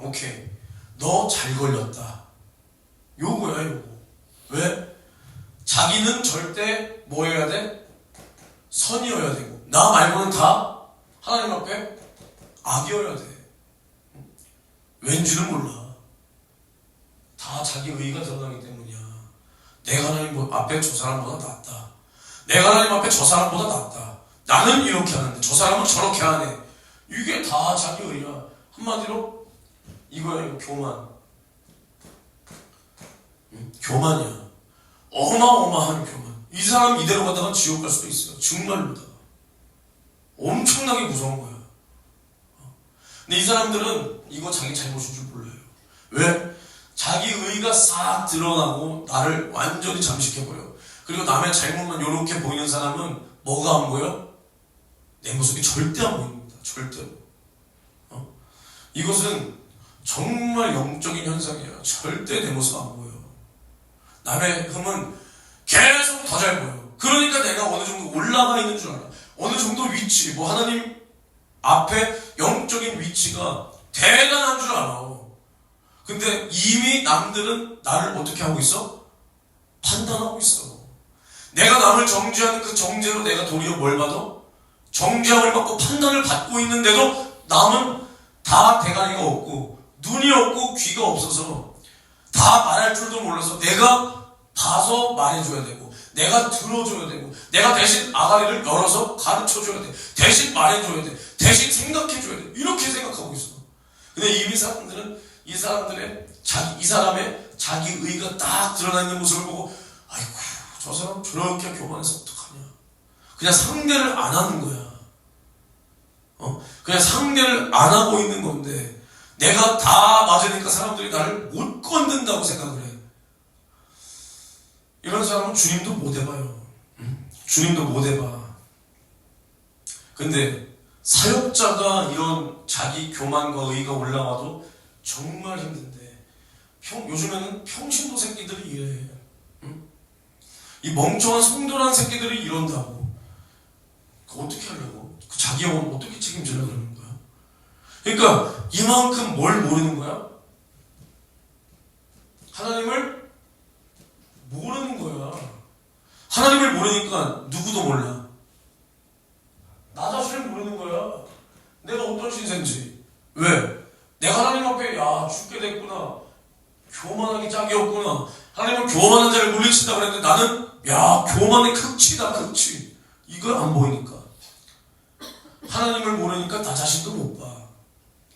오케이, 너 잘 걸렸다, 요거야 요거. 왜? 자기는 절대 뭐여야 돼? 선이어야 되고 나 말고는 다 하나님 앞에 악이어야 돼. 왠지는 몰라. 다 자기 의가 드러나기 때문이야. 내가 하나님 앞에 저 사람보다 낫다, 내가 하나님 앞에 저 사람보다 낫다, 나는 이렇게 하는데 저 사람은 저렇게 하네. 이게 다 자기 의야. 한마디로 이거야, 이거 교만. 교만이야. 어마어마한 교만. 이 사람 이대로 가다가 지옥 갈 수도 있어요. 정말로다. 엄청나게 무서운 거야. 근데 이 사람들은 이거 자기 잘못인 줄 몰라요. 왜? 자기 의가 싹 드러나고 나를 완전히 잠식해버려. 그리고 남의 잘못만 이렇게 보이는 사람은 뭐가 안 보여? 내 모습이 절대 안 보입니다. 절대로. 이것은 정말 영적인 현상이야. 절대 내 모습 안 보여. 남의 흠은 계속 더 잘 보여. 그러니까 내가 어느 정도 올라가 있는 줄 알아. 어느 정도 위치, 뭐 하나님 앞에 영적인 위치가 대단한 줄 알아. 근데 이미 남들은 나를 어떻게 하고 있어? 판단하고 있어. 내가 남을 정죄하는 그 정죄로 내가 도리어 뭘 받아? 정죄함을 받고 판단을 받고 있는데도 남은 다 대가리가 없고 눈이 없고 귀가 없어서 다 말할 줄도 몰라서 내가 봐서 말해줘야 되고, 내가 들어줘야 되고, 내가 대신 아가리를 열어서 가르쳐줘야 돼, 대신 말해줘야 돼, 대신 생각해줘야 돼, 이렇게 생각하고 있어. 근데 이미 사람들은 이 사람의 자기 의가 딱 드러나 있는 모습을 보고, 아이고 저 사람 저렇게 교만해서 어떡하냐, 그냥 상대를 안 하는 거야. 그냥 상대를 안 하고 있는 건데 내가 다 맞으니까 사람들이 나를 못 건든다고 생각을 해. 이런 사람은 주님도 못 해봐요. 주님도 못 해봐. 근데 사역자가 이런 자기 교만과 의가 올라와도 정말 힘든데, 요즘에는 평신도 새끼들이 이래. 이 멍청한 성도란 새끼들이 이런다고. 그거 어떻게 하려고? 그 자기 영혼 어떻게 책임지려고 그러는 거야? 그러니까 이만큼 뭘 모르는 거야? 하나님을 모르는 거야. 하나님을 모르니까 누구도 몰라. 나 자신을 모르는 거야. 내가 어떤 신세인지. 왜? 내가 하나님 앞에 죽게 됐구나, 교만하기 짝이 없구나, 하나님은 교만한 자를 물리친다 그랬는데 나는 교만의 극치다, 극치. 이걸 안 보이니까, 하나님을 모르니까 나 자신도 못 봐.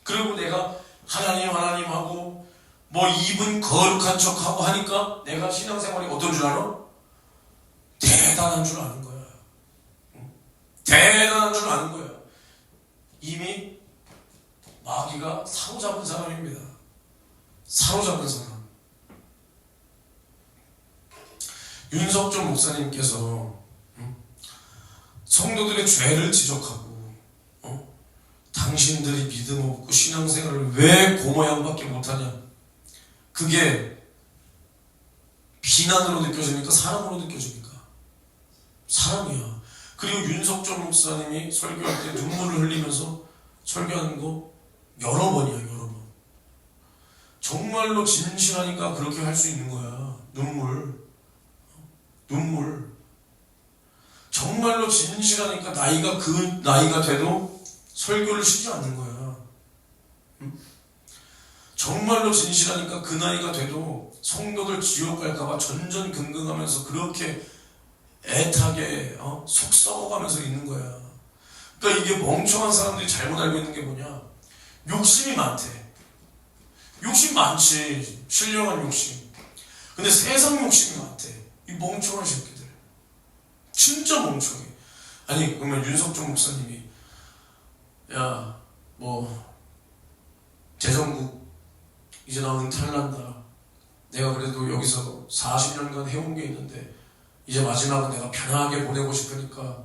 그리고 내가 하나님 하고 뭐 입은 거룩한 척하고 하니까 내가 신앙생활이 어떤 줄 알아? 대단한 줄 아는 거야. 대단한 줄 아는 거야. 이미 마귀가 사로잡은 사람입니다. 사로잡은 사람. 윤석준 목사님께서 성도들의 죄를 지적하고 당신들이 믿음 없고 신앙생활을 왜 고모양밖에 못하냐, 그게 비난으로 느껴집니까? 사랑으로 느껴집니까? 사랑이야. 그리고 윤석준 목사님이 설교할 때 눈물을 흘리면서 설교하는 거 여러 번이야, 여러 번. 정말로 진실하니까 그렇게 할 수 있는 거야. 눈물. 정말로 진실하니까 나이가 그 나이가 돼도 설교를 쉬지 않는 거야. 응? 정말로 진실하니까 그 나이가 돼도 성도들 지옥 갈까봐 전전긍긍하면서 그렇게 애타게 속 썩어가면서 있는 거야. 그러니까 이게 멍청한 사람들이 잘못 알고 있는 게 뭐냐? 욕심이 많대. 욕심 많지. 신령한 욕심. 근데 세상 욕심이 많대. 이 멍청한 새끼들. 진짜 멍청해. 아니 그러면 윤석준 목사님이 야 뭐 재정국 이제 나 은퇴할란다. 내가 그래도 여기서 40년간 해온 게 있는데 이제 마지막은 내가 편하게 보내고 싶으니까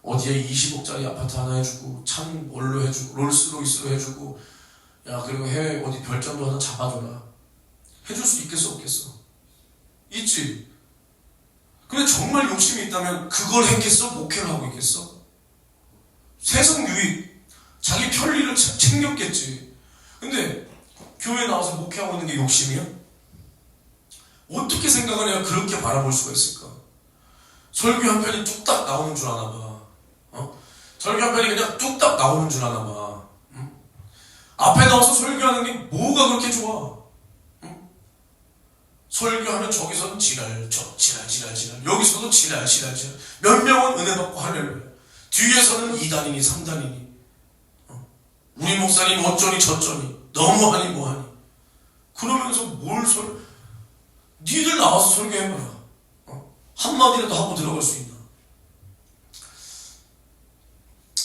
어디에 20억짜리 아파트 하나 해주고 차는 뭘로 해주고 롤스로이스로 해주고 야 그리고 해외 어디 별장도 하나 잡아줘라. 해줄 수 있겠어 없겠어? 있지. 근데 정말 욕심이 있다면 그걸 했겠어? 목회를 하고 있겠어? 세상 유익 자기 편리를 챙겼겠지. 근데 교회 나와서 목회하고 있는 게 욕심이야? 어떻게 생각을 해야 그렇게 바라볼 수가 있을까? 설교 한 편이 뚝딱 나오는 줄 아나 봐. 설교 한 편이 그냥 뚝딱 나오는 줄 아나 봐. 응? 앞에 나와서 설교하는 게 뭐가 그렇게 좋아? 응? 설교하면 저기서는 지랄, 지랄. 여기서도 지랄. 몇 명은 은혜 받고 할렐루야. 뒤에서는 2단이니 3단이니. 우리 목사님 어쩌니 저쩌니. 너무하니 뭐하니. 그러면서 니들 나와서 설교해봐라. 한마디라도 하고 들어갈 수 있나?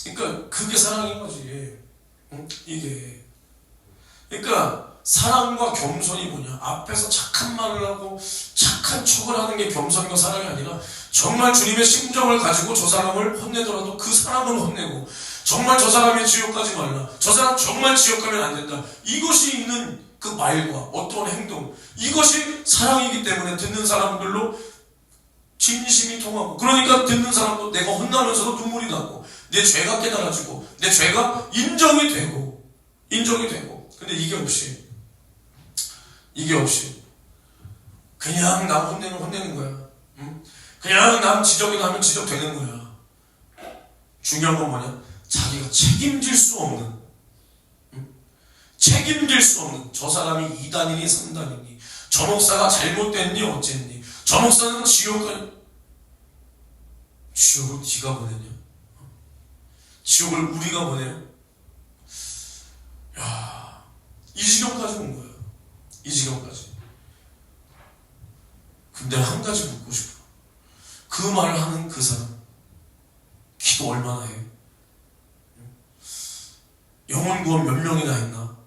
그러니까 그게 사랑인 거지. 응? 이게. 그러니까 사랑과 겸손이 뭐냐? 앞에서 착한 말을 하고 착한 척을 하는 게 겸손과 사랑이 아니라 정말 주님의 심정을 가지고 저 사람을 혼내더라도 그 사람을 혼내고 정말 저 사람이 지옥 가지 말라. 저 사람 정말 지옥 가면 안 된다. 이것이 있는 그 말과 어떤 행동, 이것이 사랑이기 때문에 듣는 사람들로 진심이 통하고, 그러니까 듣는 사람도 내가 혼나면서도 눈물이 나고 내 죄가 깨달아지고 내 죄가 인정이 되고. 근데 이게 없이 그냥 남 혼내는 거야. 응? 그냥 남 지적이나 하면 지적되는 거야. 중요한 건 뭐냐? 자기가 책임질 수 없는, 저 사람이 2단이니 3단이니, 저 목사가 잘못됐니 어쨌니, 저 목사는 지옥을 네가 보내냐? 지옥을 우리가 보내냐? 야, 이 지경까지 온 거야. 이 지경까지. 근데 한 가지 묻고 싶어. 그 말을 하는 그 사람 기도 얼마나 해? 영혼 구원 몇 명이나 했나?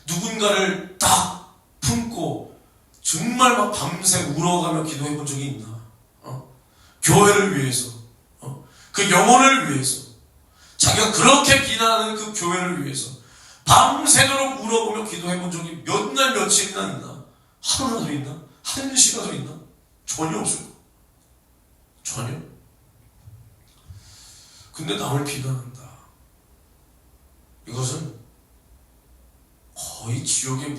누군가를 딱 품고 정말 막 밤새 울어가며 기도해 본 적이 있나? 교회를 위해서, 그 영혼을 위해서, 자기가 그렇게 비난하는 그 교회를 위해서 밤새도록 울어보며 기도해 본 적이 몇 날 며칠이나 있나? 하루라도 있나? 한 시간도 있나? 전혀 없을 거야. 전혀. 근데 남을 비난한다. 이것은 거의 지옥의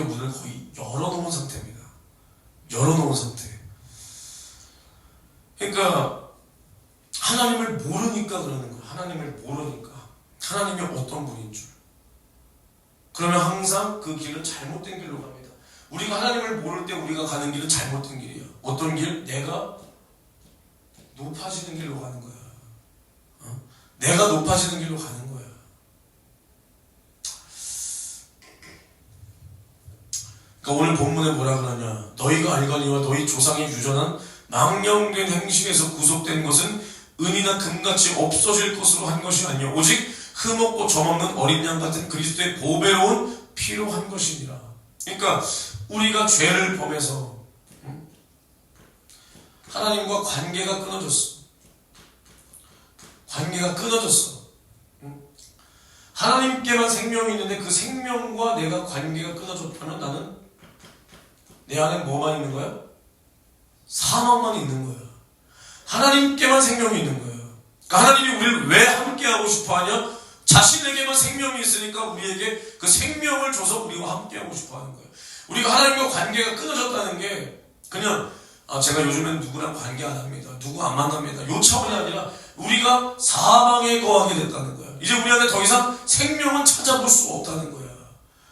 문을 거의 열어놓은 상태입니다. 열어놓은 상태. 그러니까 하나님을 모르니까 그러는 거야. 하나님을 모르니까. 하나님이 어떤 분인 줄. 그러면 항상 그 길은 잘못된 길로 갑니다. 우리가 하나님을 모를 때 우리가 가는 길은 잘못된 길이야. 어떤 길? 내가 높아지는 길로 가는 거야. 내가 높아지는 길로 가는 거야. 그러니까 오늘 본문에 뭐라 그러냐? 너희가 알거니와 너희 조상이 유전한 망령된 행실에서 구속된 것은 은이나 금같이 없어질 것으로 한 것이 아니요 오직 흠없고 점없는 어린 양 같은 그리스도의 보배로운 피로 한 것이니라. 그러니까 우리가 죄를 범해서 하나님과 관계가 끊어졌어. 하나님께만 생명이 있는데 그 생명과 내가 관계가 끊어졌다면 나는 내 안에 뭐만 있는 거야? 사망만 있는 거야. 하나님께만 생명이 있는 거야. 그러니까 하나님이 우리를 왜 함께하고 싶어 하냐? 자신에게만 생명이 있으니까 우리에게 그 생명을 줘서 우리와 함께하고 싶어 하는 거야. 우리가 하나님과 관계가 끊어졌다는 게 그냥 제가 요즘엔 누구랑 관계 안 합니다. 누구 안 만납니다. 요 차원이 아니라 우리가 사망에 거하게 됐다는 거야. 이제 우리 안에 더 이상 생명은 찾아볼 수가 없다는 거야.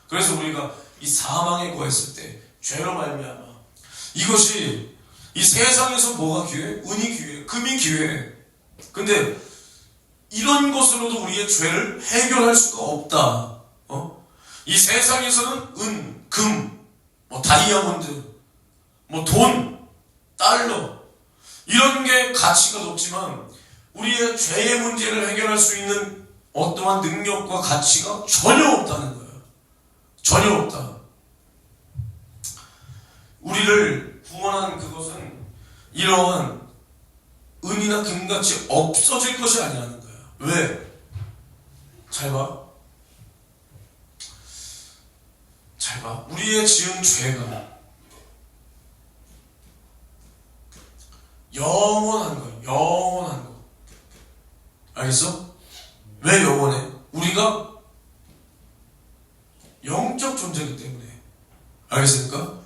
그래서 우리가 이 사망에 거했을 때 죄로 말미암아 이것이 이 세상에서 뭐가 귀해? 은이 귀해, 금이 귀해. 근데 이런 것으로도 우리의 죄를 해결할 수가 없다. 이 세상에서는 은, 금, 다이아몬드, 돈, 달러 이런 게 가치가 높지만 우리의 죄의 문제를 해결할 수 있는 어떠한 능력과 가치가 전혀 없다는 거예요. 전혀 없다. 우리를 구원한 그것은 이러한 은이나 금같이 없어질 것이 아니라는 거예요. 왜? 잘 봐. 잘 봐. 우리의 지은 죄가 영원한 거예요. 영원한 거. 알겠어? 왜 영원해? 우리가 영적 존재이기 때문에. 알겠습니까?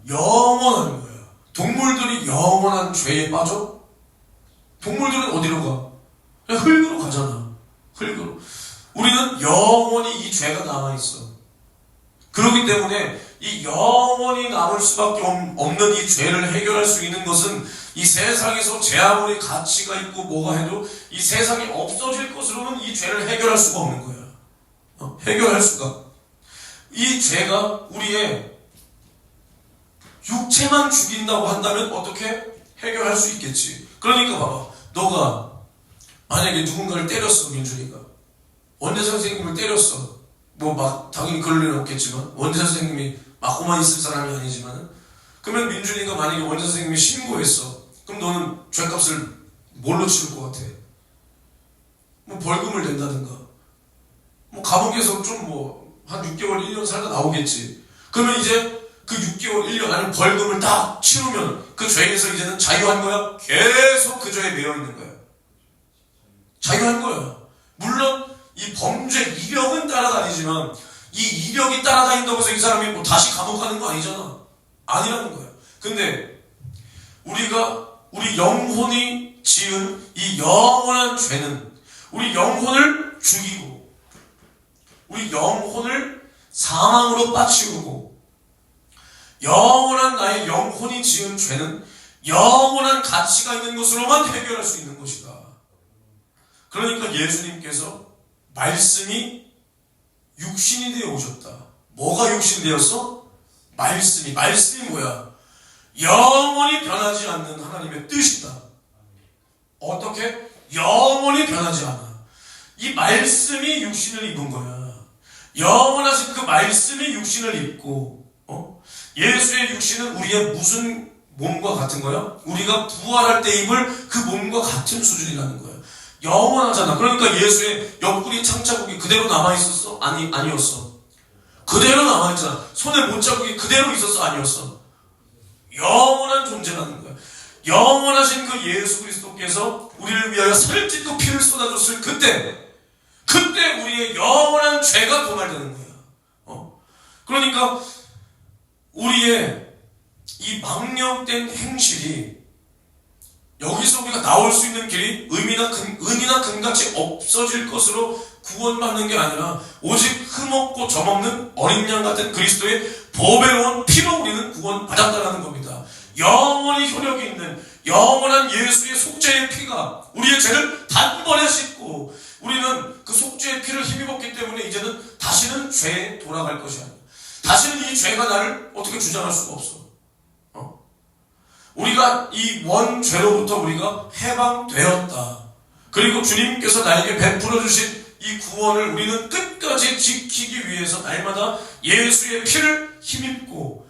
영원한 거야. 동물들이 영원한 죄에 빠져? 동물들은 어디로 가? 그냥 흙으로 가잖아. 흙으로. 우리는 영원히 이 죄가 남아있어. 그렇기 때문에 이 영원히 남을 수밖에 없는 이 죄를 해결할 수 있는 것은 이 세상에서 제 아무리 가치가 있고 뭐가 해도 이 세상이 없어질 것으로는 이 죄를 해결할 수가 없는 거야. 해결할 수가. 이 죄가 우리의 육체만 죽인다고 한다면 어떻게 해결할 수 있겠지. 그러니까 봐봐. 너가 만약에 누군가를 때렸어. 민준이가 원대 선생님을 때렸어. 당연히 그럴 일은 없겠지만 원대 선생님이 맞고만 있을 사람이 아니지만 그러면 민준이가 만약에 원대 선생님이 신고했어. 그럼 너는 죄값을 뭘로 치를 것 같아? 벌금을 낸다든가 감옥에서 좀 한 6개월 1년 살다 나오겠지. 그러면 이제 그 6개월 1년 아니면 벌금을 딱 치르면 그 죄에서 이제는 자유한 거야? 계속 그 죄에 매여 있는 거야. 자유한 거야. 물론 이 범죄 이력은 따라다니지만 이 이력이 따라다닌다고 해서 이 사람이 다시 감옥 가는 거 아니잖아. 아니라는 거야. 근데 우리 영혼이 지은 이 영원한 죄는 우리 영혼을 죽이고 우리 영혼을 사망으로 빠치우고 영원한 나의 영혼이 지은 죄는 영원한 가치가 있는 것으로만 해결할 수 있는 것이다. 그러니까 예수님께서 말씀이 육신이 되어 오셨다. 뭐가 육신이 되었어? 말씀이 뭐야? 영원히 변하지 않는 하나님의 뜻이다. 어떻게? 영원히 변하지 않아. 이 말씀이 육신을 입은 거야. 영원하신 그 말씀이 육신을 입고 예수의 육신은 우리의 무슨 몸과 같은 거야? 우리가 부활할 때 입을 그 몸과 같은 수준이라는 거야. 영원하잖아. 그러니까 예수의 옆구리 창자국이 그대로 남아있었어? 아니었어. 그대로 남아있잖아. 손에 못자국이 그대로 있었어? 아니었어. 영원한 존재라는 거야. 영원하신 그 예수 그리스도께서 우리를 위하여 살을 찢고 피를 쏟아줬을 그때 우리의 영원한 죄가 도말되는 거야. 그러니까 우리의 이 망령된 행실이 여기서 우리가 나올 수 있는 길이 은이나 금같이 없어질 것으로 구원받는 게 아니라 오직 흠없고 점없는 어린 양 같은 그리스도의 보배로운 피로 우리는 구원받았다는 겁니다. 영원히 효력이 있는 영원한 예수의 속죄의 피가 우리의 죄를 단번에 씻고 우리는 그 속죄의 피를 힘입었기 때문에 이제는 다시는 죄에 돌아갈 것이 아니야. 다시는 이 죄가 나를 어떻게 주장할 수가 없어. 우리가 이 원죄로부터 우리가 해방되었다. 그리고 주님께서 나에게 베풀어 주신 이 구원을 우리는 끝까지 지키기 위해서 날마다 예수의 피를 힘입고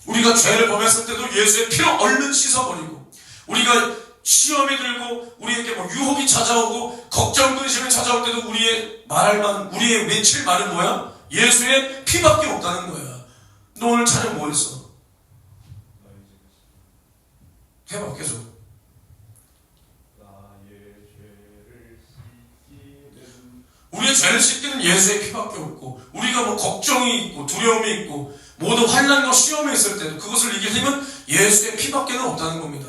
우리가 죄를 범했을 때도 예수의 피로 얼른 씻어버리고 우리가 시험이 들고 우리에게 유혹이 찾아오고 걱정 근심이 찾아올 때도 우리의 외칠 말은 뭐야? 예수의 피밖에 없다는 거야. 너 오늘 찬양 뭐 했어? 해봐 계속. 우리의 죄를 씻기는 예수의 피밖에 없고 우리가 걱정이 있고 두려움이 있고 모든 환난과 시험이 있을 때도 그것을 이기려면 예수의 피밖에는 없다는 겁니다.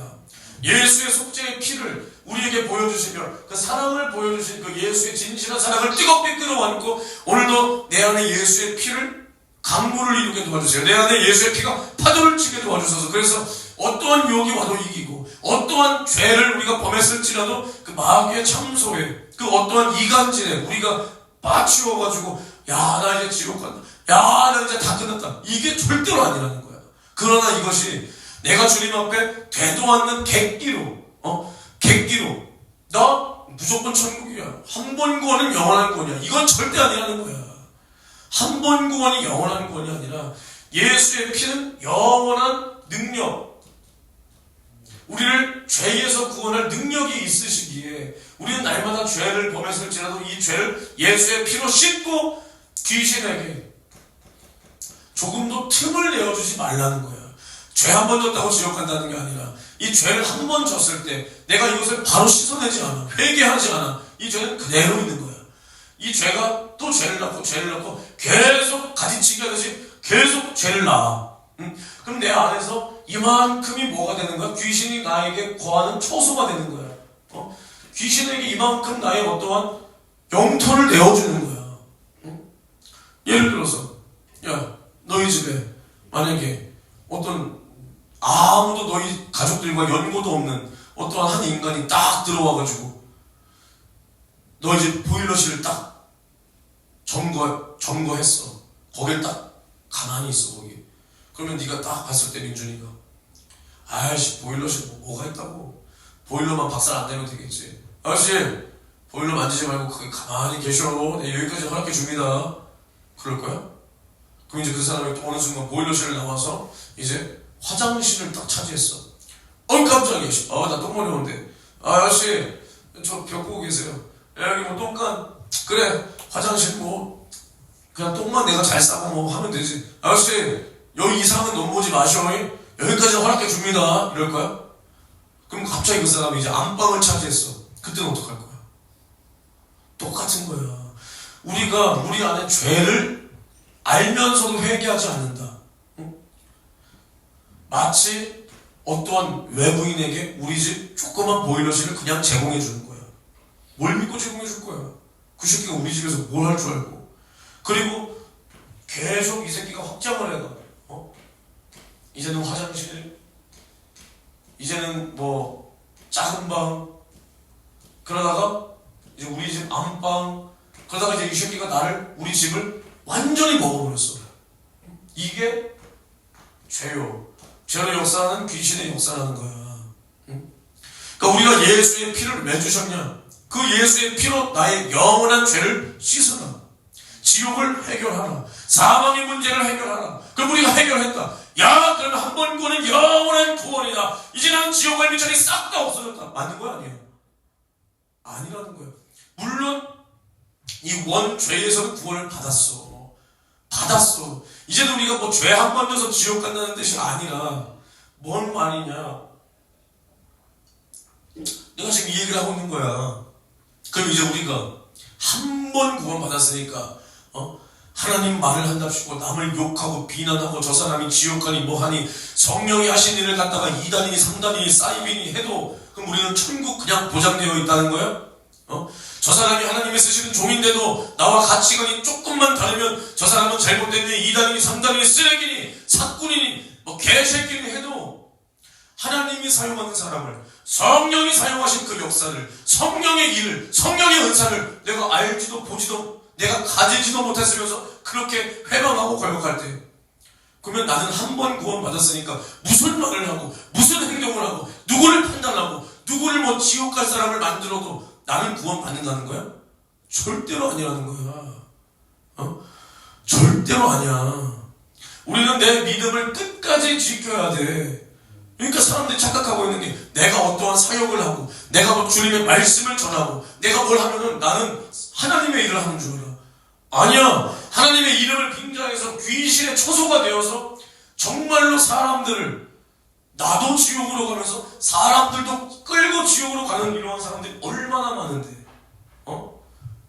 예수의 속죄의 피를 우리에게 보여주시며 그 사랑을 보여주신 그 예수의 진실한 사랑을 뜨겁게 끌어안고 오늘도 내 안에 예수의 피를 강물을 이루게 도와주세요. 내 안에 예수의 피가 파도를 치게 도와주셔서 그래서 어떠한 유혹이 와도 이기고 어떠한 죄를 우리가 범했을지라도 그 마귀의 참소에 그 어떠한 이간질에 우리가 빠치워가지고 야 나 이제 지옥 간다, 야 나 이제 다 끝났다, 이게 절대로 아니라는 거야. 그러나 이것이 내가 주님 앞에 되도 않는 객기로 나 무조건 천국이야, 한 번 구원은 영원한 구원이야, 이건 절대 아니라는 거야. 한 번 구원이 영원한 구원이 아니라 예수의 피는 영원한 능력, 우리를 죄에서 구원할 능력이 있으시기에 우리는 날마다 죄를 범했을지라도 이 죄를 예수의 피로 씻고 귀신에게 조금도 틈을 내어주지 말라는 거야. 죄 한 번 졌다고 지옥 간다는 게 아니라 이 죄를 한 번 졌을 때 내가 이것을 바로 씻어내지 않아, 회개하지 않아, 이 죄는 그대로 있는 거야. 이 죄가 또 죄를 낳고 계속 가지치기 하듯이 계속 죄를 낳아. 그럼 내 안에서 이만큼이 뭐가 되는 거야? 귀신이 나에게 거하는 초소가 되는 거야. 귀신에게 이만큼 나의 어떠한 영토를 내어주는 거야. 예를 들어서 야 너희 집에 만약에 어떤 아무도 너희 가족들과 연고도 없는 어떠한 한 인간이 딱 들어와가지고 너희 집 보일러실을 딱 점거했어. 거길 딱 가만히 있어 거기. 그러면 네가 딱 봤을 때 민준이가 아이씨 보일러실 뭐가 있다고, 보일러만 박살 안 내면 되겠지, 아저씨 보일러 만지지 말고 거기 가만히 계셔, 네, 여기까지 허락해 줍니다, 그럴 거야? 그럼 이제 그 사람이 또 어느 순간 보일러실을 나와서 이제 화장실을 딱 차지했어. 깜짝이야, 나 똥 마려운데, 아저씨 저 벽 보고 계세요, 여기 뭐 똥간, 그래 화장실 뭐 그냥 똥만 내가 잘 싸고 뭐 하면 되지, 아저씨 여기 이상은 넘보지 마셔, 여기까지 허락해 줍니다, 이럴 거야? 그럼 갑자기 그 사람이 이제 안방을 차지했어. 그때는 어떡할 거야? 똑같은 거야. 우리가 우리 안에 죄를 알면서도 회개하지 않는다. 응? 마치 어떠한 외부인에게 우리 집 조그만 보일러실을 그냥 제공해 주는 거야. 뭘 믿고 제공해 줄 거야? 그 새끼가 우리 집에서 뭘 할 줄 알고. 그리고 계속 이 새끼가 확장을 해가. 이제는 화장실, 이제는 뭐 작은 방, 그러다가 이제 우리 집 안방, 그러다가 이제 이 새끼가 우리 집을 완전히 먹어버렸어. 이게 죄요. 죄로 역사하는 귀신의 역사라는 거야. 응? 그러니까 우리가 예수의 피를 왜 주셨냐? 그 예수의 피로 나의 영원한 죄를 씻어라. 지옥을 해결하라. 사망의 문제를 해결하라. 그럼 우리가 해결했다. 야, 그러면 한 번 구원은 영원한 구원이다. 이제 나는 지옥과 미천이 싹 다 없어졌다. 맞는 거야, 아니에요? 아니라는 거예요. 물론 이 원죄에서는 구원을 받았어. 이제는 우리가 뭐 죄 한 번 져서 지옥 간다는 뜻이 아니라 뭔 말이냐? 내가 지금 이 얘기를 하고 있는 거야. 그럼 이제 우리가 한 번 구원 받았으니까 하나님 말을 한답시고 남을 욕하고 비난하고 저 사람이 지옥 가니 뭐하니 성령이 하신 일을 갖다가 2단이니 3단이니 사이비니 해도 그럼 우리는 천국 그냥 보장되어 있다는 거야? 저 사람이 하나님이 쓰시는 종인데도 나와 가치관이 조금만 다르면 저 사람은 잘못됐니 2단이니 3단이니 쓰레기니 사꾼이니 뭐 개새끼니 해도 하나님이 사용하는 사람을, 성령이 사용하신 그 역사를, 성령의 일을, 성령의 은사를 내가 알지도 보지도 내가 가지지도 못했으면서 그렇게 회방하고 걸곡할 때, 그러면 나는 한 번 구원 받았으니까 무슨 말을 하고 무슨 행동을 하고 누구를 판단하고 누구를 뭐 지옥 갈 사람을 만들어도 나는 구원 받는다는 거야? 절대로 아니라는 거야. 절대로 아니야. 우리는 내 믿음을 끝까지 지켜야 돼. 그러니까 사람들이 착각하고 있는 게 내가 어떠한 사역을 하고 내가 뭐 주님의 말씀을 전하고 내가 뭘 하면은 나는 하나님의 일을 하는 줄 알아. 아니야. 하나님의 이름을 빙자해서 귀신의 초소가 되어서 정말로 사람들을, 나도 지옥으로 가면서 사람들도 끌고 지옥으로 가는 이러한 사람들이 얼마나 많은데,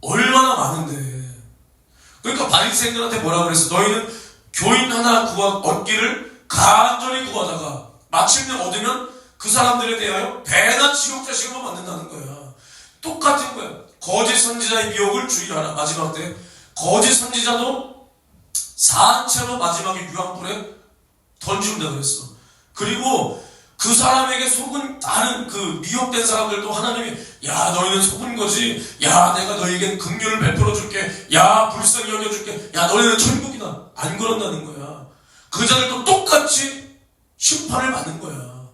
얼마나 많은데. 그러니까 바리새인들한테 뭐라 그랬어? 너희는 교인 하나 얻기를 간절히 구하다가 마침내 얻으면 그 사람들에 대하여 배나 지옥 자식을 만든다는 거야. 똑같은 거야. 거짓 선지자의 미혹을 주의하라. 마지막 때 거짓 선지자도 산채로 마지막에 유황불에 던진다 그랬어. 그리고 그 사람에게 속은 다른 그 미혹된 사람들도 하나님이 야 너희는 속은 거지, 야 내가 너희에게 긍휼을 베풀어 줄게, 야 불쌍히 여겨줄게, 야 너희는 천국이다, 안 그런다는 거야. 그 자들도 똑같이 심판을 받는 거야.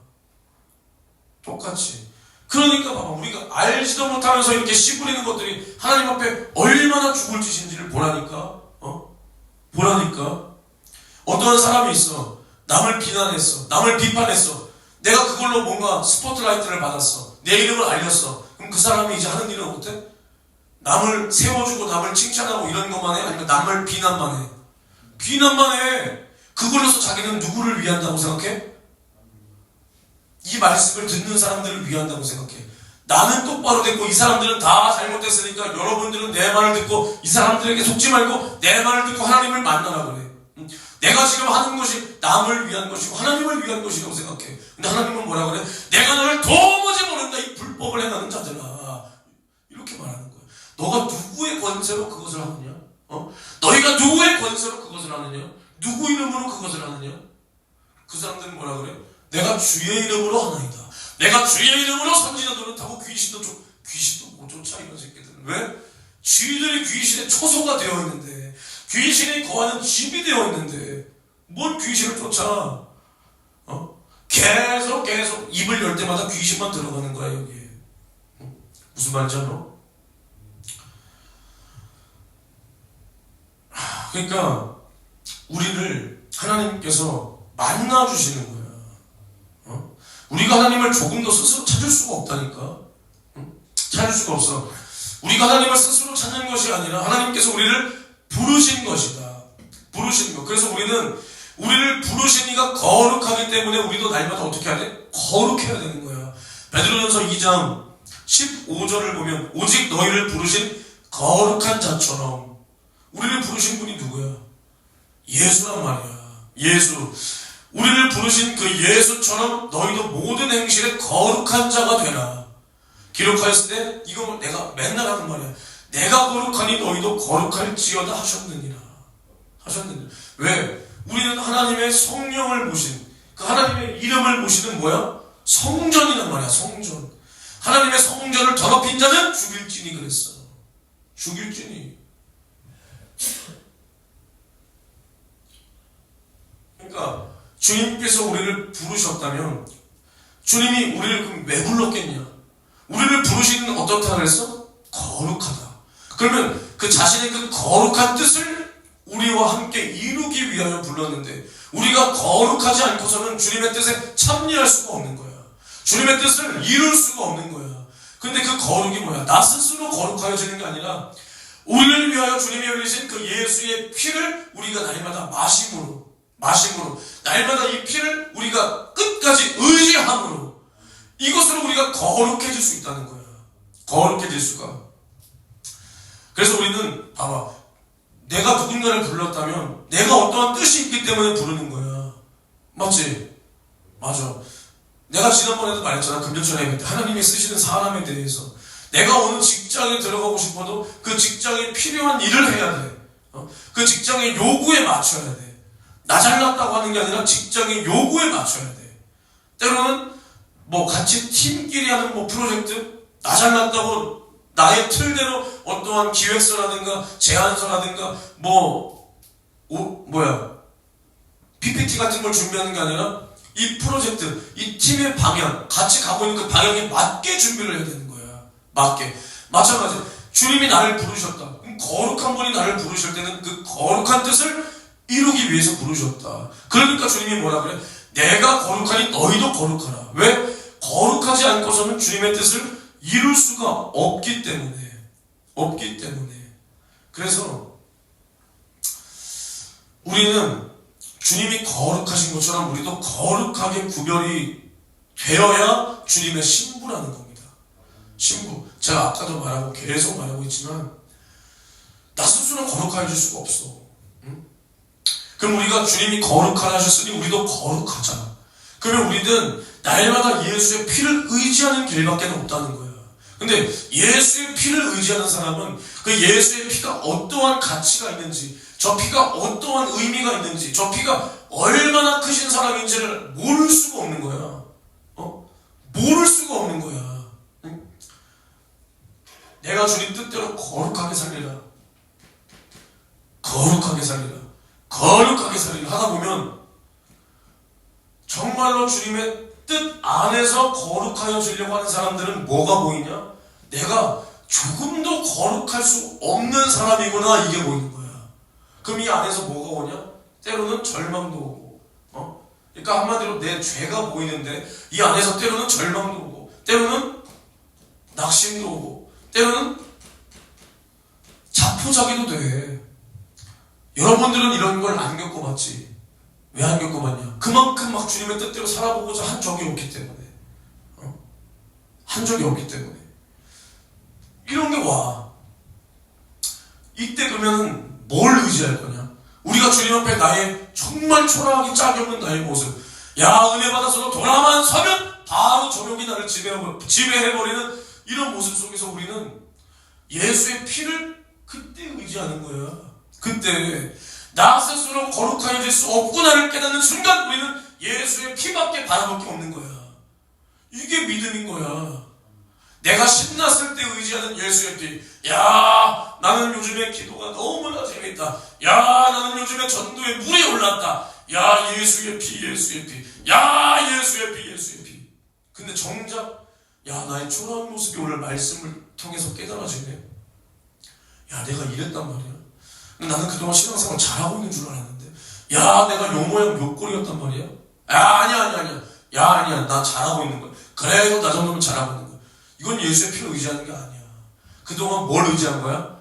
똑같이. 그러니까 봐봐, 우리가 알지도 못하면서 이렇게 씨부리는 것들이 하나님 앞에 얼마나 죽을 짓인지를 보라니까. 보라니까. 어떠한 사람이 있어, 남을 비난했어, 남을 비판했어, 내가 그걸로 뭔가 스포트라이트를 받았어, 내 이름을 알렸어. 그럼 그 사람이 이제 하는 일은 어때? 남을 세워주고 남을 칭찬하고 이런 것만 해? 아니면 남을 비난만 해? 비난만 해. 그걸로서 자기는 누구를 위한다고 생각해? 이 말씀을 듣는 사람들을 위한다고 생각해. 나는 똑바로 됐고 이 사람들은 다 잘못됐으니까 여러분들은 내 말을 듣고 이 사람들에게 속지 말고 내 말을 듣고 하나님을 만나라 그래. 내가 지금 하는 것이 남을 위한 것이고 하나님을 위한 것이라고 생각해. 근데 하나님은 뭐라 그래? 내가 너를 도무지 모른다, 이 불법을 행하는 자들아. 이렇게 말하는 거야. 너가 누구의 권세로 그것을 하느냐? 너희가 누구의 권세로 그것을 하느냐? 누구 이름으로 그것을 하느냐? 그 사람들은 뭐라 그래? 내가 주의 이름으로 하나이다. 내가 주의 이름으로 선지자 노릇하고 귀신도 못 쫓아, 이런 새끼들은. 왜? 쥐들이 귀신의 초소가 되어 있는데, 귀신이 거하는 집이 되어 있는데 뭔 귀신을 쫓아? 계속 입을 열 때마다 귀신만 들어가는 거야 여기에. 무슨 말인지 알아? 그러니까 우리를 하나님께서 만나주시는 거야. 우리가 하나님을 조금 더 스스로 찾을 수가 없다니까. 찾을 수가 없어. 우리가 하나님을 스스로 찾는 것이 아니라 하나님께서 우리를 부르신 것이다. 부르신 것. 그래서 우리를 부르신 이가 거룩하기 때문에 우리도 날마다 어떻게 해야 돼? 거룩해야 되는 거야. 베드로전서 2장 15절을 보면 오직 너희를 부르신 거룩한 자처럼. 우리를 부르신 분이 누구야? 예수란 말이야. 예수. 우리를 부르신 그 예수처럼 너희도 모든 행실에 거룩한 자가 되라. 기록하였을 때 이거 내가 맨날 하는 말이야. 내가 거룩하니 너희도 거룩할지어다 하셨느니라. 왜? 우리는 하나님의 성령을 모신, 그 하나님의 이름을 모시는 뭐야? 성전이란 말이야. 성전. 하나님의 성전을 더럽힌 자는 죽일지니 그랬어. 죽일지니. 그러니까 주님께서 우리를 부르셨다면 주님이 우리를 그럼 왜 불렀겠냐? 우리를 부르시는 어떻다 그랬어? 거룩하다. 그러면 그 자신의 그 거룩한 뜻을 우리와 함께 이루기 위하여 불렀는데, 우리가 거룩하지 않고서는 주님의 뜻에 참여할 수가 없는 거야. 주님의 뜻을 이룰 수가 없는 거야. 근데 그 거룩이 뭐야? 나 스스로 거룩하여지는 게 아니라 우리를 위하여 주님이 흘리신 그 예수의 피를 우리가 날마다 마심으로 날마다 이 피를 우리가 끝까지 의지함으로 이것으로 우리가 거룩해질 수 있다는 거야. 거룩해질 수가. 그래서 우리는 봐봐, 내가 누군가를 불렀다면 내가 어떠한 뜻이 있기 때문에 부르는 거야. 맞지? 맞아. 내가 지난번에도 말했잖아. 금전천의 예배 때 하나님이 쓰시는 사람에 대해서 내가 어느 직장에 들어가고 싶어도 그 직장에 필요한 일을 해야 돼. 그 직장의 요구에 맞춰야 돼. 나 잘났다고 하는 게 아니라 직장의 요구에 맞춰야 돼. 때로는 뭐 같이 팀끼리 하는 뭐 프로젝트, 나 잘났다고 나의 틀대로 어떠한 기획서라든가 제안서라든가 PPT 같은 걸 준비하는 게 아니라 이 프로젝트, 이 팀의 방향, 같이 가고 있는 그 방향에 맞게 준비를 해야 되는 거야. 맞게. 마찬가지. 주님이 나를 부르셨다. 그럼 거룩한 분이 나를 부르실 때는 그 거룩한 뜻을 이루기 위해서 부르셨다. 그러니까 주님이 뭐라 그래? 내가 거룩하니 너희도 거룩하라. 왜? 거룩하지 않고서는 주님의 뜻을 이룰 수가 없기 때문에. 그래서 우리는 주님이 거룩하신 것처럼 우리도 거룩하게 구별이 되어야 주님의 신부라는 겁니다. 신부. 제가 아까도 말하고 계속 말하고 있지만 나 스스로 거룩해질 수가 없어. 그럼 우리가 주님이 거룩하라 하셨으니 우리도 거룩하자. 그러면 우리는 날마다 예수의 피를 의지하는 길밖에 없다는 거야. 근데 예수의 피를 의지하는 사람은 그 예수의 피가 어떠한 가치가 있는지, 저 피가 어떠한 의미가 있는지, 저 피가 얼마나 크신 사랑인지를 모를 수가 없는 거야. 모를 수가 없는 거야. 응? 내가 주님 뜻대로 거룩하게 살리라. 거룩하게 살리라. 거룩하게 살리라 하다 보면 정말로 주님의 뜻 안에서 거룩하여 지려고 하는 사람들은 뭐가 보이냐? 내가 조금도 거룩할 수 없는 사람이구나, 이게 보이는 거야. 그럼 이 안에서 뭐가 오냐? 때로는 절망도 오고, 그러니까 한마디로 내 죄가 보이는데 이 안에서 때로는 절망도 오고, 때로는 낙심도 오고, 때로는 자포자기도 돼. 여러분들은 이런 걸 안 겪어봤지. 왜 안 겪어봤냐? 그만큼 막 주님의 뜻대로 살아보고자 한 적이 없기 때문에. 한 적이 없기 때문에. 이런 게 와. 이때 그러면 뭘 의지할 거냐? 우리가 주님 앞에 나의 정말 초라하기 짝이 없는 나의 모습. 야, 은혜 받아서도 돌아만 서면 바로 저녁이 나를 지배해버리는 이런 모습 속에서 우리는 예수의 피를 그때 의지하는 거야. 그때 나 스스로 거룩하여질 수 없구나를 깨닫는 순간 우리는 예수의 피밖에 바라볼 게 없는 거야. 이게 믿음인 거야. 내가 신났을 때 의지하는 예수의 피. 야, 나는 요즘에 기도가 너무나 재밌다. 야, 나는 요즘에 전도에 물이 올랐다. 야, 예수의 피, 예수의 피. 야, 예수의 피, 예수의 피. 근데 정작 야, 나의 초라한 모습이 오늘 말씀을 통해서 깨달아지네. 야, 내가 이랬단 말이야. 나는 그동안 신앙생활 잘하고 있는 줄 알았는데, 야, 내가 요 모양 요 꼴이었단 말이야. 야, 아니야. 야, 아니야. 나 잘하고 있는 거야. 그래도 나 정도면 잘하고 있는 거야. 이건 예수의 피를 의지하는 게 아니야. 그동안 뭘 의지한 거야?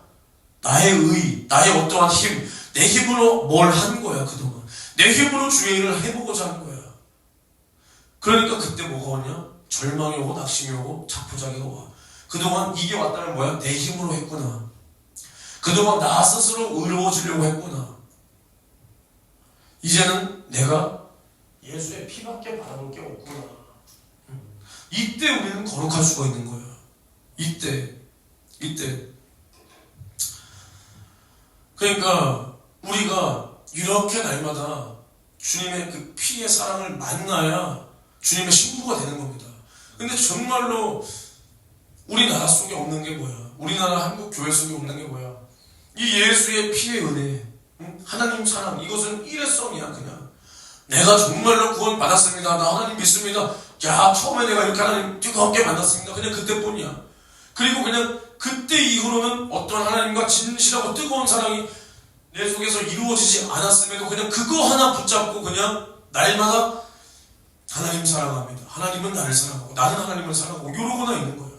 나의 의, 나의 어떠한 힘, 내 힘으로 뭘 한 거야, 그동안. 내 힘으로 주의 일을 해보고자 한 거야. 그러니까 그때 뭐가 오냐? 절망이 오고 낙심이 오고 자포자기가 와. 그동안 이게 왔다면 뭐야? 내 힘으로 했구나. 그동안 나 스스로 의로워지려고 했구나. 이제는 내가 예수의 피밖에 바라볼 게 없구나. 이때 우리는 거룩할 수가 있는 거야. 이때. 그러니까 우리가 이렇게 날마다 주님의 그 피의 사랑을 만나야 주님의 신부가 되는 겁니다. 근데 정말로 우리나라 속에 없는 게 뭐야? 우리나라 한국 교회 속에 없는 게 뭐야? 이 예수의 피의 은혜, 하나님 사랑, 이것은 일회성이야. 그냥 내가 정말로 구원 받았습니다. 나 하나님 믿습니다. 야, 처음에 내가 이렇게 하나님 뜨겁게 만났습니다. 그냥 그때뿐이야. 그리고 그냥 그때 이후로는 어떤 하나님과 진실하고 뜨거운 사랑이 내 속에서 이루어지지 않았음에도 그냥 그거 하나 붙잡고 그냥 날마다 하나님 사랑합니다. 하나님은 나를 사랑하고 나는 하나님을 사랑하고 이러고나 있는 거야.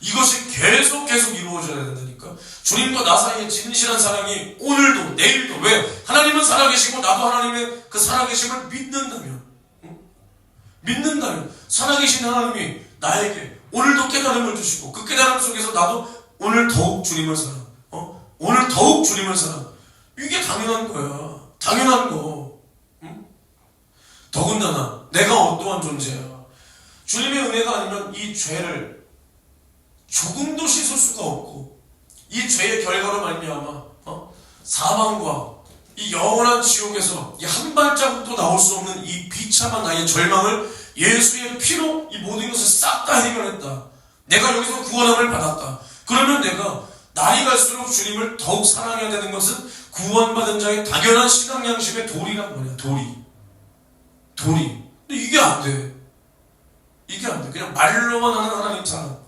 이것이 계속 이루어져야 된다니까. 주님과 나 사이의 진실한 사랑이 오늘도 내일도, 왜? 하나님은 살아계시고 나도 하나님의 그 살아계심을 믿는다면 살아계신 하나님이 나에게 오늘도 깨달음을 주시고 그 깨달음 속에서 나도 오늘 더욱 주님을 사랑, 오늘 더욱 주님을 사랑. 이게 당연한 거야. 당연한 거. 더군다나 내가 어떠한 존재야. 주님의 은혜가 아니면 이 죄를 조금도 씻을 수가 없고 이 죄의 결과로 말미암아 사망과 이 영원한 지옥에서 이 한 발자국도 나올 수 없는 이 비참한 나의 절망을 예수의 피로 이 모든 것을 싹 다 해결했다. 내가 여기서 구원함을 받았다. 그러면 내가 날이 갈수록 주님을 더욱 사랑해야 되는 것은 구원받은 자의 당연한 신앙 양심의 도리란 말이야. 도리. 근데 이게 안 돼. 그냥 말로만 하는 하나님 사랑.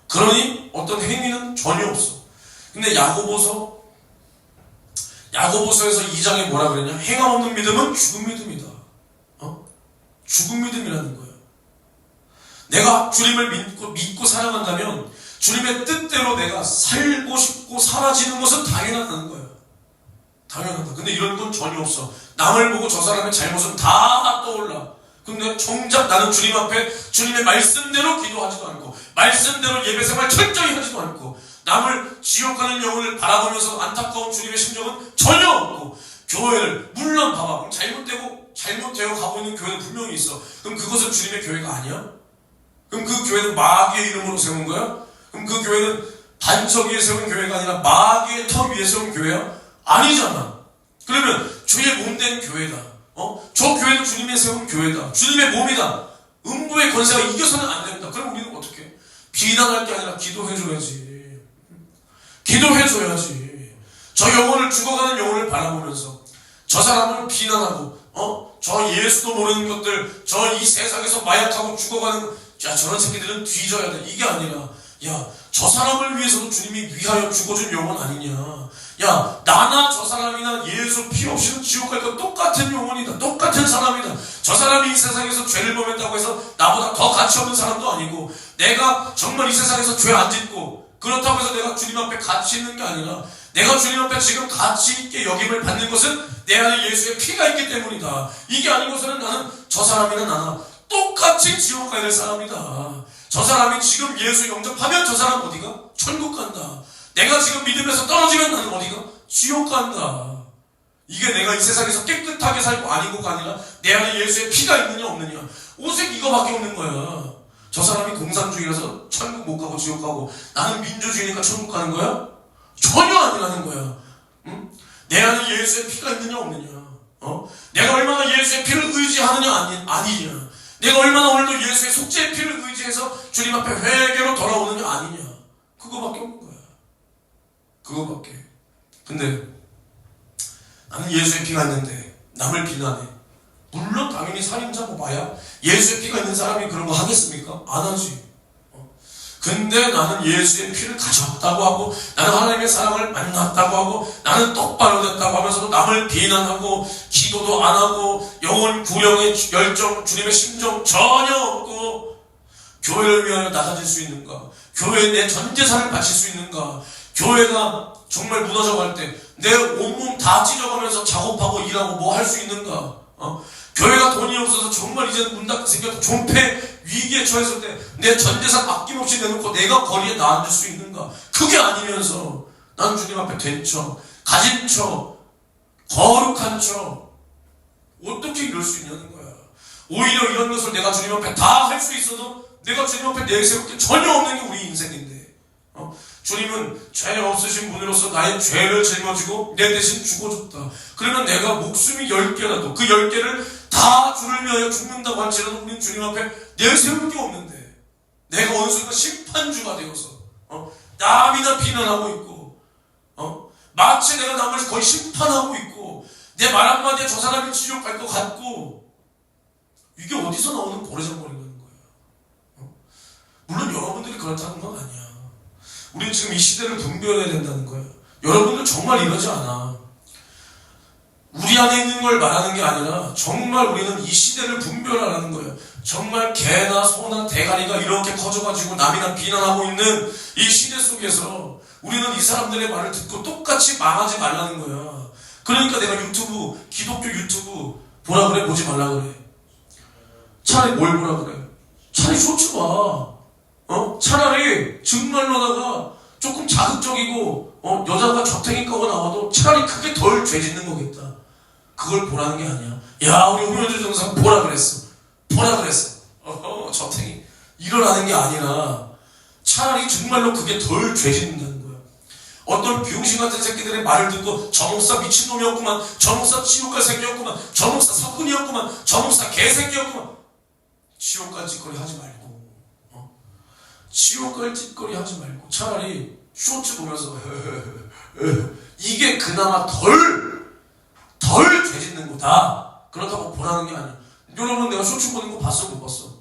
그러니 어떤 행위는 전혀 없어. 근데 야고보서에서 2장에 뭐라 그랬냐? 행함 없는 믿음은 죽은 믿음이다. 죽은 믿음이라는 거야. 내가 주님을 믿고 사랑한다면 주님의 뜻대로 내가 살고 싶고 사라지는 것은 당연하다는 거야. 당연하다. 근데 이런 건 전혀 없어. 남을 보고 저 사람의 잘못은 다 떠올라. 근데 정작 나는 주님 앞에 주님의 말씀대로 기도하지도 않고 말씀대로 예배생활 철저히 하지도 않고 남을 지옥 가는 영혼을 바라보면서 안타까운 주님의 심정은 전혀 없고 교회를 물론 봐봐. 잘못되고 잘못되어 가고 있는 교회는 분명히 있어. 그럼 그것은 주님의 교회가 아니야? 그럼 그 교회는 마귀의 이름으로 세운 거야? 그럼 그 교회는 반석 위에 세운 교회가 아니라 마귀의 터 위에 세운 교회야? 아니잖아. 그러면 주의 몸된 교회다. 저 교회는 주님의 세운 교회다. 주님의 몸이다. 음부의 권세가 이겨서는 안 된다. 그럼 우리는 어떻게? 비난할 게 아니라 기도해줘야지. 기도해줘야지. 저 영혼을 죽어가는 영혼을 바라보면서 저 사람을 비난하고 저 예수도 모르는 것들, 저 이 세상에서 마약하고 죽어가는 저런 새끼들은 뒤져야 돼. 이게 아니라 저 사람을 위해서도 주님이 위하여 죽어준 영혼 아니냐. 나나 저 사람이나 예수 피 없이는 지옥 갈 거 똑같은 영혼이다. 똑같은 사람이다. 저 사람이 이 세상에서 죄를 범했다고 해서 나보다 더 가치 없는 사람도 아니고, 내가 정말 이 세상에서 죄 안 짓고 그렇다고 해서 내가 주님 앞에 가치 있는 게 아니라, 내가 주님 앞에 지금 가치 있게 여김을 받는 것은 내 안에 예수의 피가 있기 때문이다. 이게 아니고서는 나는 저 사람이나 나나 똑같이 지옥 가야 될 사람이다. 저 사람이 지금 예수 영접하면 저 사람 어디가? 천국 간다. 내가 지금 믿음에서 떨어지면 나는 어디가? 지옥 간다. 이게 내가 이 세상에서 깨끗하게 살고 아니고가 아니라 내 안에 예수의 피가 있느냐 없느냐. 오직 이거밖에 없는 거야. 저 사람이 공산주의라서 천국 못 가고 지옥 가고, 나는 민주주의니까 천국 가는 거야? 전혀 아니라는 거야. 응? 내 안에 예수의 피가 있느냐 없느냐. 내가 얼마나 예수의 피를 의지하느냐 아니냐. 내가 얼마나 오늘도 예수의 속죄의 피를 의지해서 주님 앞에 회개로 돌아오느냐 아니냐. 그거밖에 없는 거야. 그거밖에. 근데 나는 예수의 피가 있는데 남을 비난해. 물론 당연히 살인자 뭐 마약, 예수의 피가 있는 사람이 그런 거 하겠습니까? 안 하지. 근데 나는 예수의 피를 가졌다고 하고, 나는 하나님의 사랑을 만났다고 하고, 나는 똑바로 됐다고 하면서도 남을 비난하고 기도도 안 하고 영혼 구령의 열정, 주님의 심정 전혀 없고, 교회를 위하여 나가질 수 있는가? 교회에 내 전 재산을 바칠 수 있는가? 교회가 정말 무너져갈 때 내 온몸 다 찢어가면서 작업하고 일하고 뭐 할 수 있는가? 교회가 돈이 없어서 정말 이제는 문 닫고 생겨서 존폐 위기에 처했을 때 내 전 재산 아낌없이 내놓고 내가 거리에 나앉을 수 있는가? 그게 아니면서 난 주님 앞에 된 척, 가진 척, 거룩한 척, 어떻게 이럴 수 있냐는 거야. 오히려 이런 것을 내가 주님 앞에 다 할 수 있어도 내가 주님 앞에 내세울 게 전혀 없는 게 우리 인생인데, 주님은 죄 없으신 분으로서 나의 죄를 짊어지고 내 대신 죽어줬다. 그러면 내가 목숨이 10개라도 그 10개를 다 주를 위하여 죽는다고 할지라도 우리는 주님 앞에 내세울 게 없는데, 내가 어느 순간 심판주가 되어서 남이나 비난하고 있고, 마치 내가 남을 거의 심판하고 있고, 내 말 한마디에 저 사람이 지옥 갈 것 같고, 이게 어디서 나오는 고래장머리라는 거야. 물론 여러분들이 그렇다는 건 아니야. 우리는 지금 이 시대를 분별해야 된다는 거예요. 여러분들 정말 이러지 않아. 우리 안에 있는 걸 말하는 게 아니라 정말 우리는 이 시대를 분별하라는 거예요. 정말 개나 소나 대가리가 이렇게 커져가지고 남이나 비난하고 있는 이 시대 속에서 우리는 이 사람들의 말을 듣고 똑같이 망하지 말라는 거야. 그러니까 내가 유튜브, 기독교 유튜브 보라 그래, 보지 말라 그래. 차라리 뭘 보라 그래? 차라리 쇼츠 봐. 차라리 정말로다가 조금 자극적이고 여자가 저탱이 까고 나와도 차라리 그게 덜 죄 짓는 거겠다. 그걸 보라는 게 아니야. 야, 우리 오면주 정상 보라 그랬어. 보라 그랬어. 저탱이. 이러라는 게 아니라 차라리 정말로 그게 덜 죄 짓는다는 거야. 어떤 병신 같은 새끼들의 말을 듣고 저 목사 미친놈이었구만, 저 목사 지옥 갈 새끼였구만, 저 목사 석훈이었구만, 저 목사 개새끼였구만. 지옥 갈 짓거리 하지 말고, 지옥 갈 짓거리 하지 말고 차라리 쇼츠 보면서 이게 그나마 덜 죄 짓는 거다. 그렇다고 보라는 게 아니야. 여러분, 내가 쇼츠 보는 거 봤어 못 봤어?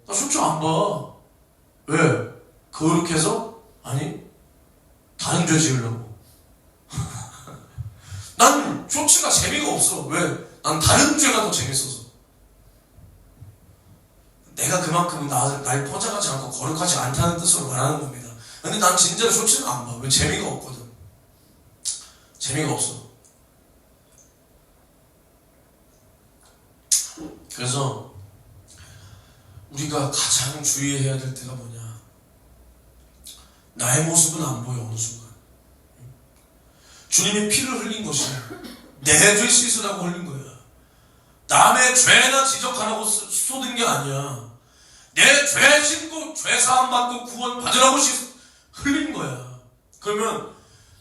나 쇼츠 안 봐. 왜? 그렇게 해서? 아니, 다른 죄 지으려고. 난 쇼츠가 재미가 없어. 왜? 난 다른 죄가 더 재밌어서. 내가 그만큼 날 포장하지 않고 거룩하지 않다는 뜻으로 말하는 겁니다. 근데 난 진짜로 쇼츠는 안 봐. 왜? 재미가 없거든. 재미가 없어. 그래서 우리가 가장 주의해야 될 때가 뭐냐? 나의 모습은 안 보여. 어느 순간 주님의 피를 흘린 것이 내 죄 씻으라고 흘린 거야. 남의 죄나 지적하라고 쏟은 게 아니야. 내 죄 짓고 죄 사함 받고 구원 받으라고 흘린 거야. 그러면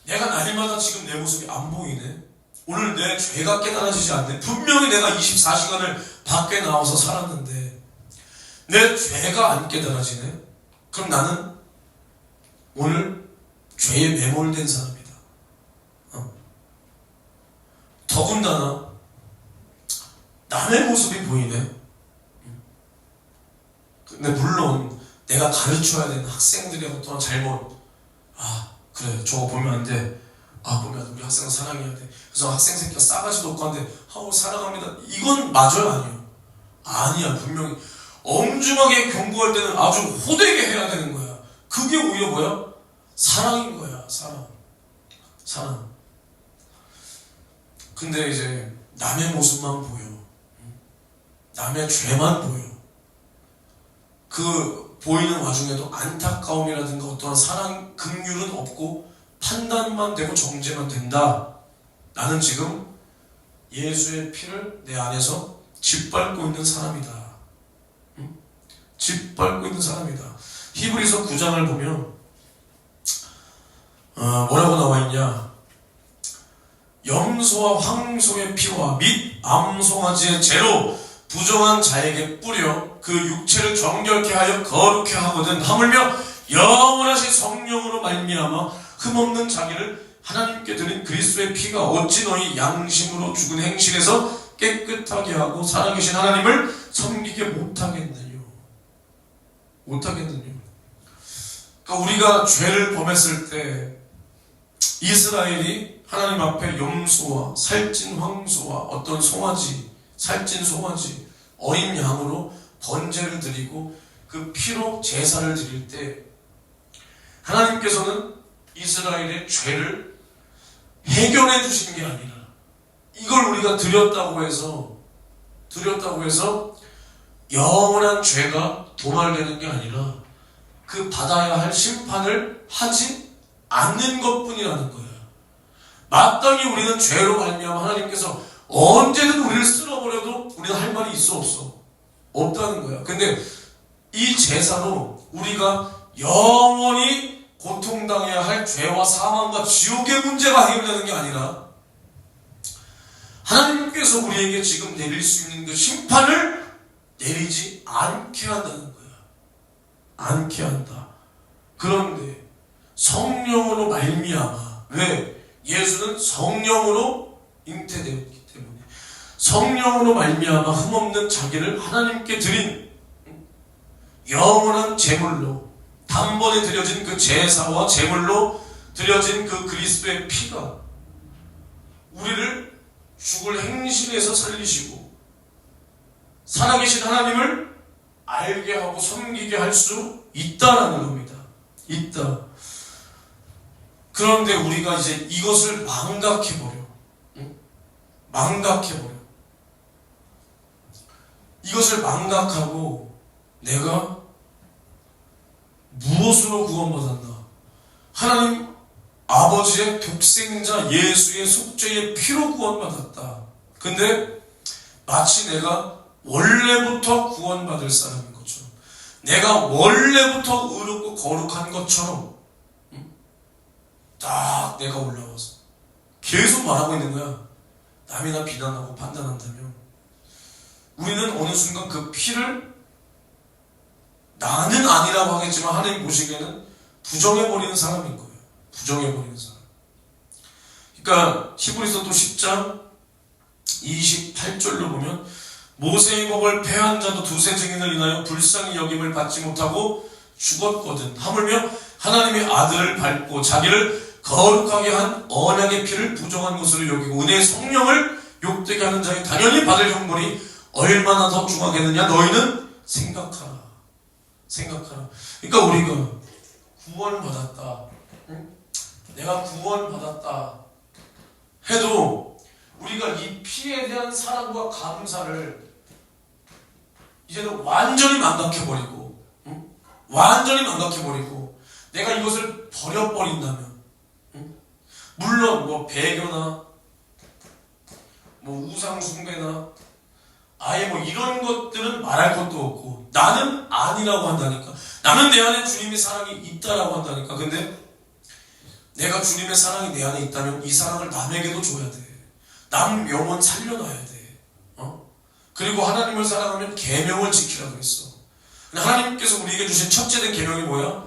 내가 날마다 지금 내 모습이 안 보이네. 오늘 내 죄가 깨달아지지 않네. 분명히 내가 24시간을 밖에 나와서 살았는데 내 죄가 안 깨달아지네. 그럼 나는 오늘 죄에 매몰된 사람이다. 더군다나 남의 모습이 보이네. 근데 물론 내가 가르쳐야 되는 학생들의 어떤 잘못, 그래 저거 보면 안 돼, 보면 안 돼, 우리 학생은 사랑해야 돼, 그래서 학생 새끼가 싸가지도 없고 한데 사랑합니다, 이건 맞아요? 아니야. 분명히 엄중하게 경고할 때는 아주 호되게 해야 되는 거야. 그게 오히려 뭐야? 사랑인 거야. 사랑. 근데 이제 남의 모습만 보여. 남의 죄만 보여. 그 보이는 와중에도 안타까움이라든가 어떠한 사랑 긍휼은 없고 판단만 되고 정죄만 된다. 나는 지금 예수의 피를 내 안에서 짓밟고 있는 사람이다. 짓밟고 있는 사람이다. 히브리서 9장을 보면 뭐라고 나와 있냐? 염소와 황소의 피와 및 암송아지의 재로 부정한 자에게 뿌려 그 육체를 정결케 하여 거룩케 하거든. 하물며 영원하신 성령으로 말미암아 흠없는 자기를 하나님께 드린 그리스도의 피가 어찌 너희 양심으로 죽은 행실에서 깨끗하게 하고 살아계신 하나님을 섬기게 못하겠느냐. 그러니까 우리가 죄를 범했을 때 이스라엘이 하나님 앞에 염소와 살찐 황소와 어떤 살찐 송아지, 어린 양으로 번제를 드리고 그 피로 제사를 드릴 때 하나님께서는 이스라엘의 죄를 해결해 주신 게 아니라 이걸 우리가 드렸다고 해서 영원한 죄가 도말되는 게 아니라 그 받아야 할 심판을 하지 않는 것뿐이라는 거예요. 마땅히 우리는 죄로 말미암아 하나님께서 언제든 우리를 쓸어버려도 우리는 할 말이 있어 없어? 없다는 거야. 근데 이 제사로 우리가 영원히 고통당해야 할 죄와 사망과 지옥의 문제가 해결되는 게 아니라 하나님께서 우리에게 지금 내릴 수 있는 그 심판을 내리지 않게 한다는 거야. 않게 한다. 그런데 성령으로 말미암아, 왜? 예수는 성령으로 잉태되었기 때문에 성령으로 말미암아 흠없는 자기를 하나님께 드린 영원한 제물로, 단번에 드려진 그 제사와 제물로 드려진 그 그리스도의 피가 우리를 죽을 행실에서 살리시고 살아계신 하나님을 알게 하고 섬기게 할 수 있다라는 겁니다. 있다. 그런데 우리가 이제 이것을 망각해버려. 이것을 망각하고 내가 무엇으로 구원받았나? 하나님 아버지의 독생자 예수의 속죄의 피로 구원받았다. 근데 마치 내가 원래부터 구원받을 사람인 것처럼, 내가 원래부터 의롭고 거룩한 것처럼 딱 내가 올라와서 계속 말하고 있는 거야. 남이 나 비난하고 판단한다면 우리는 어느 순간 그 피를 나는 아니라고 하겠지만 하나님 보시기에는 부정해버리는 사람인 거예요. 부정해버리는 사람. 그러니까 히브리서 또 10장 28절로 보면 모세의 법을 폐한 자도 두세 증인을 인하여 불쌍히 여김을 받지 못하고 죽었거든. 하물며 하나님의 아들을 밟고 자기를 거룩하게 한 언약의 피를 부정한 것으로 여기고 은혜의 성령을 욕되게 하는 자에 당연히 받을 형벌이 얼마나 더 중하겠느냐. 너희는 생각하라. 그러니까 우리가 구원받았다, 내가 구원받았다 해도 우리가 이 피에 대한 사랑과 감사를 이제는 완전히 망각해버리고 내가 이것을 버려버린다면, 물론 뭐 배교나 뭐 우상숭배나 아예 뭐 이런 것들은 말할 것도 없고 나는 아니라고 한다니까. 나는 내 안에 주님의 사랑이 있다라고 한다니까. 근데 내가 주님의 사랑이 내 안에 있다면 이 사랑을 남에게도 줘야 돼. 남 영혼 살려놔야 돼. 그리고 하나님을 사랑하면 계명을 지키라 그랬어. 하나님께서 우리에게 주신 첫째된 계명이 뭐야?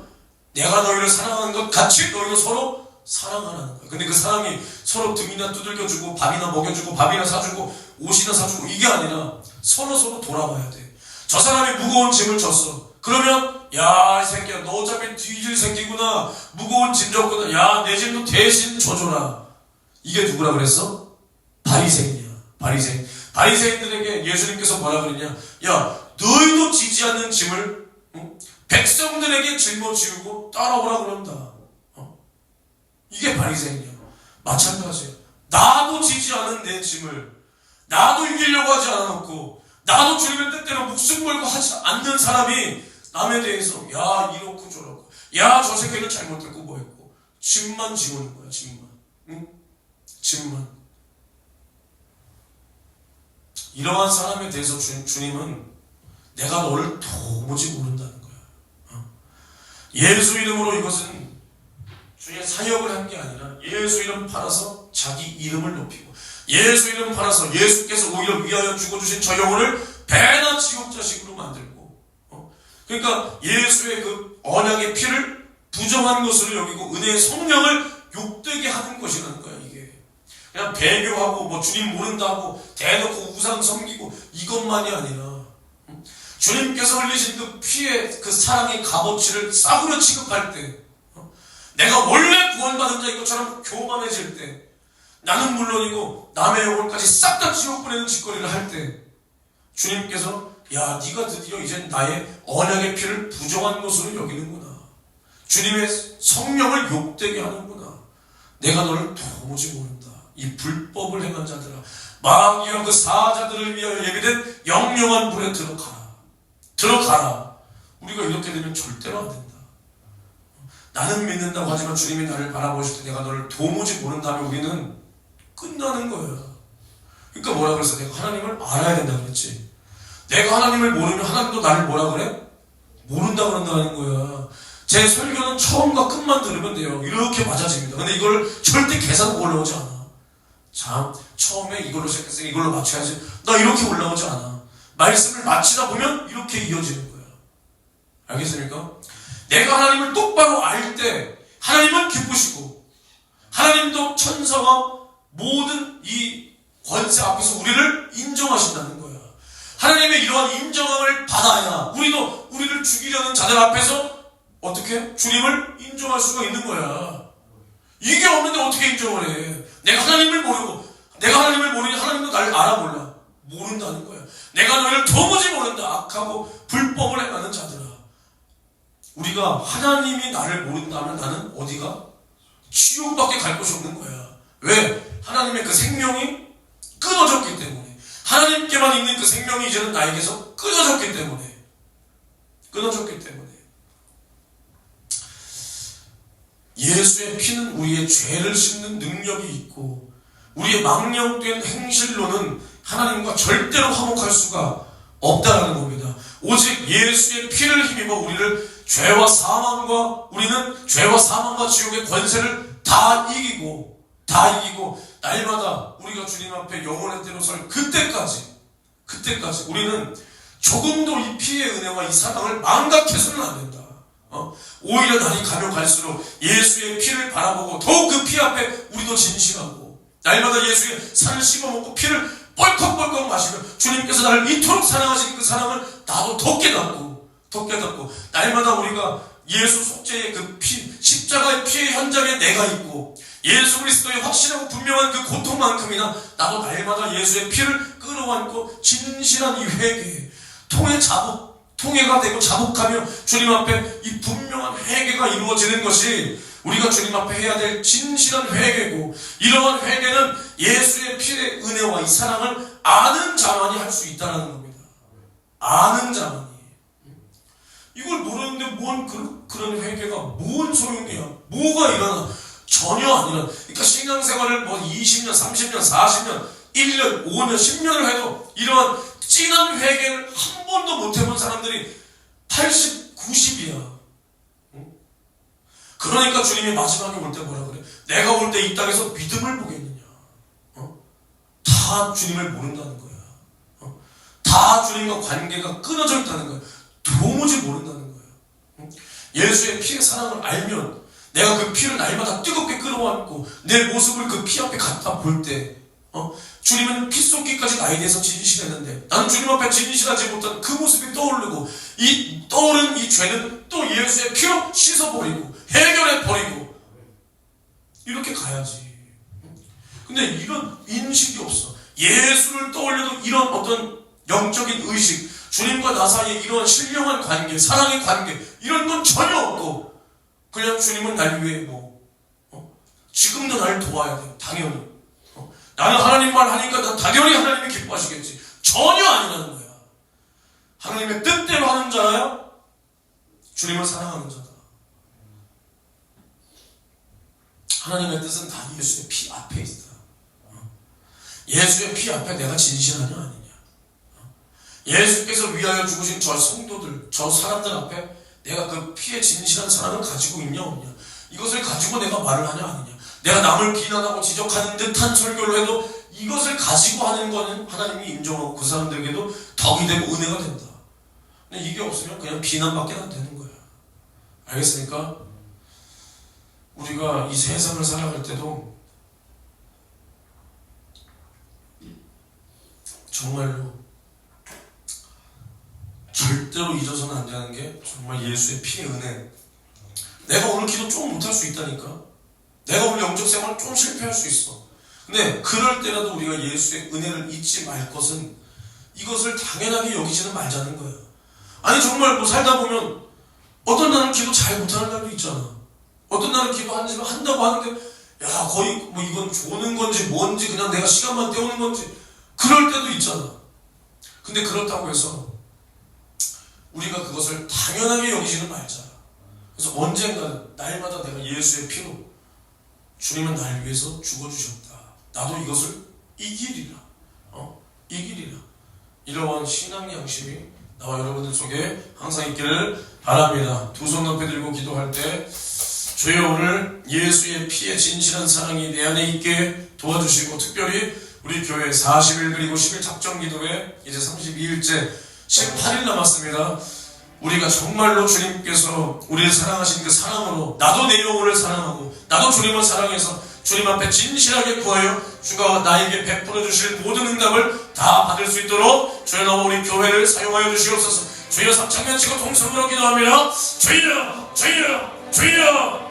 내가 너희를 사랑하는 것 같이 너희도 서로 사랑하라는 거야. 근데 그 사랑이 서로 등이나 두들겨주고 밥이나 먹여주고 밥이나 사주고 옷이나 사주고 이게 아니라 서로 돌아봐야 돼. 저 사람이 무거운 짐을 졌어. 그러면 야, 이 새끼야, 너 어차피 뒤질 새끼구나. 무거운 짐 졌구나. 야, 내 짐도 대신 져줘라. 이게 누구라 그랬어? 바리새인이야. 바리새인. 바리새인들에게 예수님께서 뭐라 그랬냐? 야, 너희도 지지 않는 짐을 백성들에게 짊어지우고 따라오라 그런다. 이게 바리새인이야. 마찬가지야. 나도 지지 않은 내 짐을 나도 이기려고 하지 않아놓고 나도 주님의 뜻대로 목숨 걸고 하지 않는 사람이 남에 대해서 야, 이렇고 저렇고 야, 저 새끼는 잘못했고 뭐했고 짐만 지우는 거야. 짐만. 응? 짐만. 이러한 사람에 대해서 주님은 내가 너를 도무지 모른다는 거야. 예수 이름으로 이것은 주의 사역을 한 게 아니라 예수 이름 팔아서 자기 이름을 높이고 예수 이름 팔아서 예수께서 오히려 위하여 죽어주신 저 영혼을 배나 지옥 자식으로 만들고 그러니까 예수의 그 언약의 피를 부정한 것으로 여기고 은혜의 성령을 욕되게 하는 것이라는 거야. 이게 그냥 배교하고 뭐 주님 모른다고 대놓고 우상 섬기고 이것만이 아니라 주님께서 흘리신 그 피의 그 사랑의 값어치를 싸구려 취급할 때 내가 원래 구원받은 자인 것처럼 교만해질 때 나는 물론이고 남의 영혼까지 싹 다 지옥 보내는 짓거리를 할 때 주님께서 야, 네가 드디어 이제 나의 언약의 피를 부정한 것으로 여기는구나. 주님의 성령을 욕되게 하는구나. 내가 너를 도무지 모른다. 이 불법을 행한 자들아, 마귀와 그 사자들을 위하여 예비된 영영한 불에 들어가라. 들어가라. 우리가 이렇게 되면 절대로 안 된다. 나는 믿는다고 하지만 주님이 나를 바라보실 때 내가 너를 도무지 모른다면 우리는 끝나는 거야. 그러니까 뭐라 그랬어? 내가 하나님을 알아야 된다 그랬지. 내가 하나님을 모르면 하나님도 나를 뭐라 그래? 모른다 그런다는 거야. 제 설교는 처음과 끝만 들으면 돼요. 이렇게 맞아집니다. 근데 이걸 절대 계산하고 올라오지 않아. 참, 처음에 이걸로 시작했으니 이걸로 맞춰야지. 나 이렇게 올라오지 않아. 말씀을 마치다 보면 이렇게 이어지는 거야. 알겠습니까? 내가 하나님을 똑바로 알 때 하나님은 기쁘시고 하나님도 천사와 모든 이 권세 앞에서 우리를 인정하신다는 거야. 하나님의 이러한 인정함을 받아야 우리도 우리를 죽이려는 자들 앞에서 어떻게? 주님을 인정할 수가 있는 거야. 이게 없는데 어떻게 인정을 해? 내가 하나님을 모르고 내가 하나님을 모르니 하나님도 나를 알아몰라. 모른다는 거야. 내가 너희를 도무지 모른다. 악하고 불법을 행하는 자들아. 우리가 하나님이 나를 모른다면 나는 어디가? 지옥밖에 갈 곳이 없는 거야. 왜? 하나님의 그 생명이 끊어졌기 때문에. 하나님께만 있는 그 생명이 이제는 나에게서 끊어졌기 때문에. 끊어졌기 때문에. 예수의 피는 우리의 죄를 씻는 능력이 있고 우리의 망령된 행실로는 하나님과 절대로 화목할 수가 없다라는 겁니다. 오직 예수의 피를 힘입어 우리는 죄와 사망과 지옥의 권세를 다 이기고 날마다 우리가 주님 앞에 영원한 때로 설 그때까지 우리는 조금도 이 피의 은혜와 이 사랑을 망각해서는 안 된다. 오히려 날이 가면 갈수록 예수의 피를 바라보고 더욱 그 피 앞에 우리도 진실하고 날마다 예수의 살을 씹어먹고 피를 뻘컥뻘컥 마시며 주님께서 나를 이토록 사랑하신 그 사랑을 나도 더 깨닫고 날마다 우리가 예수 속죄의 그 피, 십자가의 피의 현장에 내가 있고 예수 그리스도의 확실하고 분명한 그 고통만큼이나 나도 날마다 예수의 피를 끌어안고 진실한 이 회개에 통회가 되고 자복하며 주님 앞에 이 분명한 회개가 이루어지는 것이 우리가 주님 앞에 해야 될 진실한 회개고 이러한 회개는 예수의 피의 은혜와 이 사랑을 아는 자만이 할 수 있다는 겁니다. 아는 자만이. 이걸 모르는데 뭔 그런 회개가 뭔 소용이야. 뭐가 일어나. 전혀 안 일어나. 그러니까 신앙생활을 뭐 20년, 30년, 40년, 1년, 5년, 10년을 해도 이러한 진한 회개를 한 번도 못 해본 사람들이 80, 90이야. 그러니까 주님이 마지막에 올 때 뭐라 그래? 내가 올 때 이 땅에서 믿음을 보겠느냐? 다 주님을 모른다는 거야. 다 주님과 관계가 끊어져 있다는 거야. 도무지 모른다는 거야. 예수의 피의 사랑을 알면 내가 그 피를 날마다 뜨겁게 끌어안고 내 모습을 그 피 앞에 갖다 볼 때 주님은 피 쏟기까지 나에 대해서 진실했는데 나는 주님 앞에 진실하지 못한 그 모습이 떠오르고 이 떠오른 이 죄는 또 예수의 피로 씻어버리고 해결해버리고 이렇게 가야지. 근데 이런 인식이 없어. 예수를 떠올려도 이런 어떤 영적인 의식, 주님과 나 사이에 이런 신령한 관계, 사랑의 관계 이런 건 전혀 없고 그냥 주님은 날 위해 지금도 날 도와야 돼. 당연히 나는 하나님 말 하니까 난 당연히 하나님이 기뻐하시겠지. 전혀 아니라는 거야. 하나님의 뜻대로 하는 자야 주님을 사랑하는 자다. 하나님의 뜻은 다 예수의 피 앞에 있다. 예수의 피 앞에 내가 진실하냐 아니냐. 예수께서 위하여 죽으신 저 성도들, 저 사람들 앞에 내가 그 피에 진실한 사랑을 가지고 있냐 없냐. 이것을 가지고 내가 말을 하냐 아니냐. 내가 남을 비난하고 지적하는 듯한 설교를 해도 이것을 가지고 하는 거는 하나님이 인정하고 그 사람들에게도 덕이 되고 은혜가 된다. 근데 이게 없으면 그냥 비난밖에 안 되는 거야. 알겠습니까? 우리가 이 세상을 살아갈 때도 정말로 절대로 잊어서는 안 되는 게 정말 예수의 피의 은혜. 내가 오늘 기도 좀 못할 수 있다니까. 내가 오늘 영적 생활을 좀 실패할 수 있어. 근데 그럴 때라도 우리가 예수의 은혜를 잊지 말 것은 이것을 당연하게 여기지는 말자는 거야. 아니 정말 뭐 살다 보면 어떤 날은 기도 잘 못하는 날도 있잖아. 어떤 날은 기도한다고 하는데 야 거의 뭐 이건 조는 건지 뭔지 그냥 내가 시간만 때우는 건지 그럴 때도 있잖아. 근데 그렇다고 해서 우리가 그것을 당연하게 여기지는 말자. 그래서 언젠가는 날마다 내가 예수의 피로 주님은 날 위해서 죽어주셨다. 나도 이것을 이기리라. 이기리라. 이러한 신앙 양심이 나와 여러분들 속에 항상 있기를 바랍니다. 두 손 높이 들고 기도할 때 주여 오늘 예수의 피의 진실한 사랑이 내 안에 있게 도와주시고 특별히 우리 교회 40일 그리고 10일 작정기도회 이제 32일째 18일 남았습니다. 우리가 정말로 주님께서 우리를 사랑하신 그 사랑으로 나도 내 영혼을 사랑하고 나도 주님을 사랑해서 주님 앞에 진실하게 구하여 주가 나에게 베풀어 주실 모든 응답을 다 받을 수 있도록 주여 너무 우리 교회를 사용하여 주시옵소서. 주여 삼창년 치고 통성으로 기도합니다. 주여 주여 주여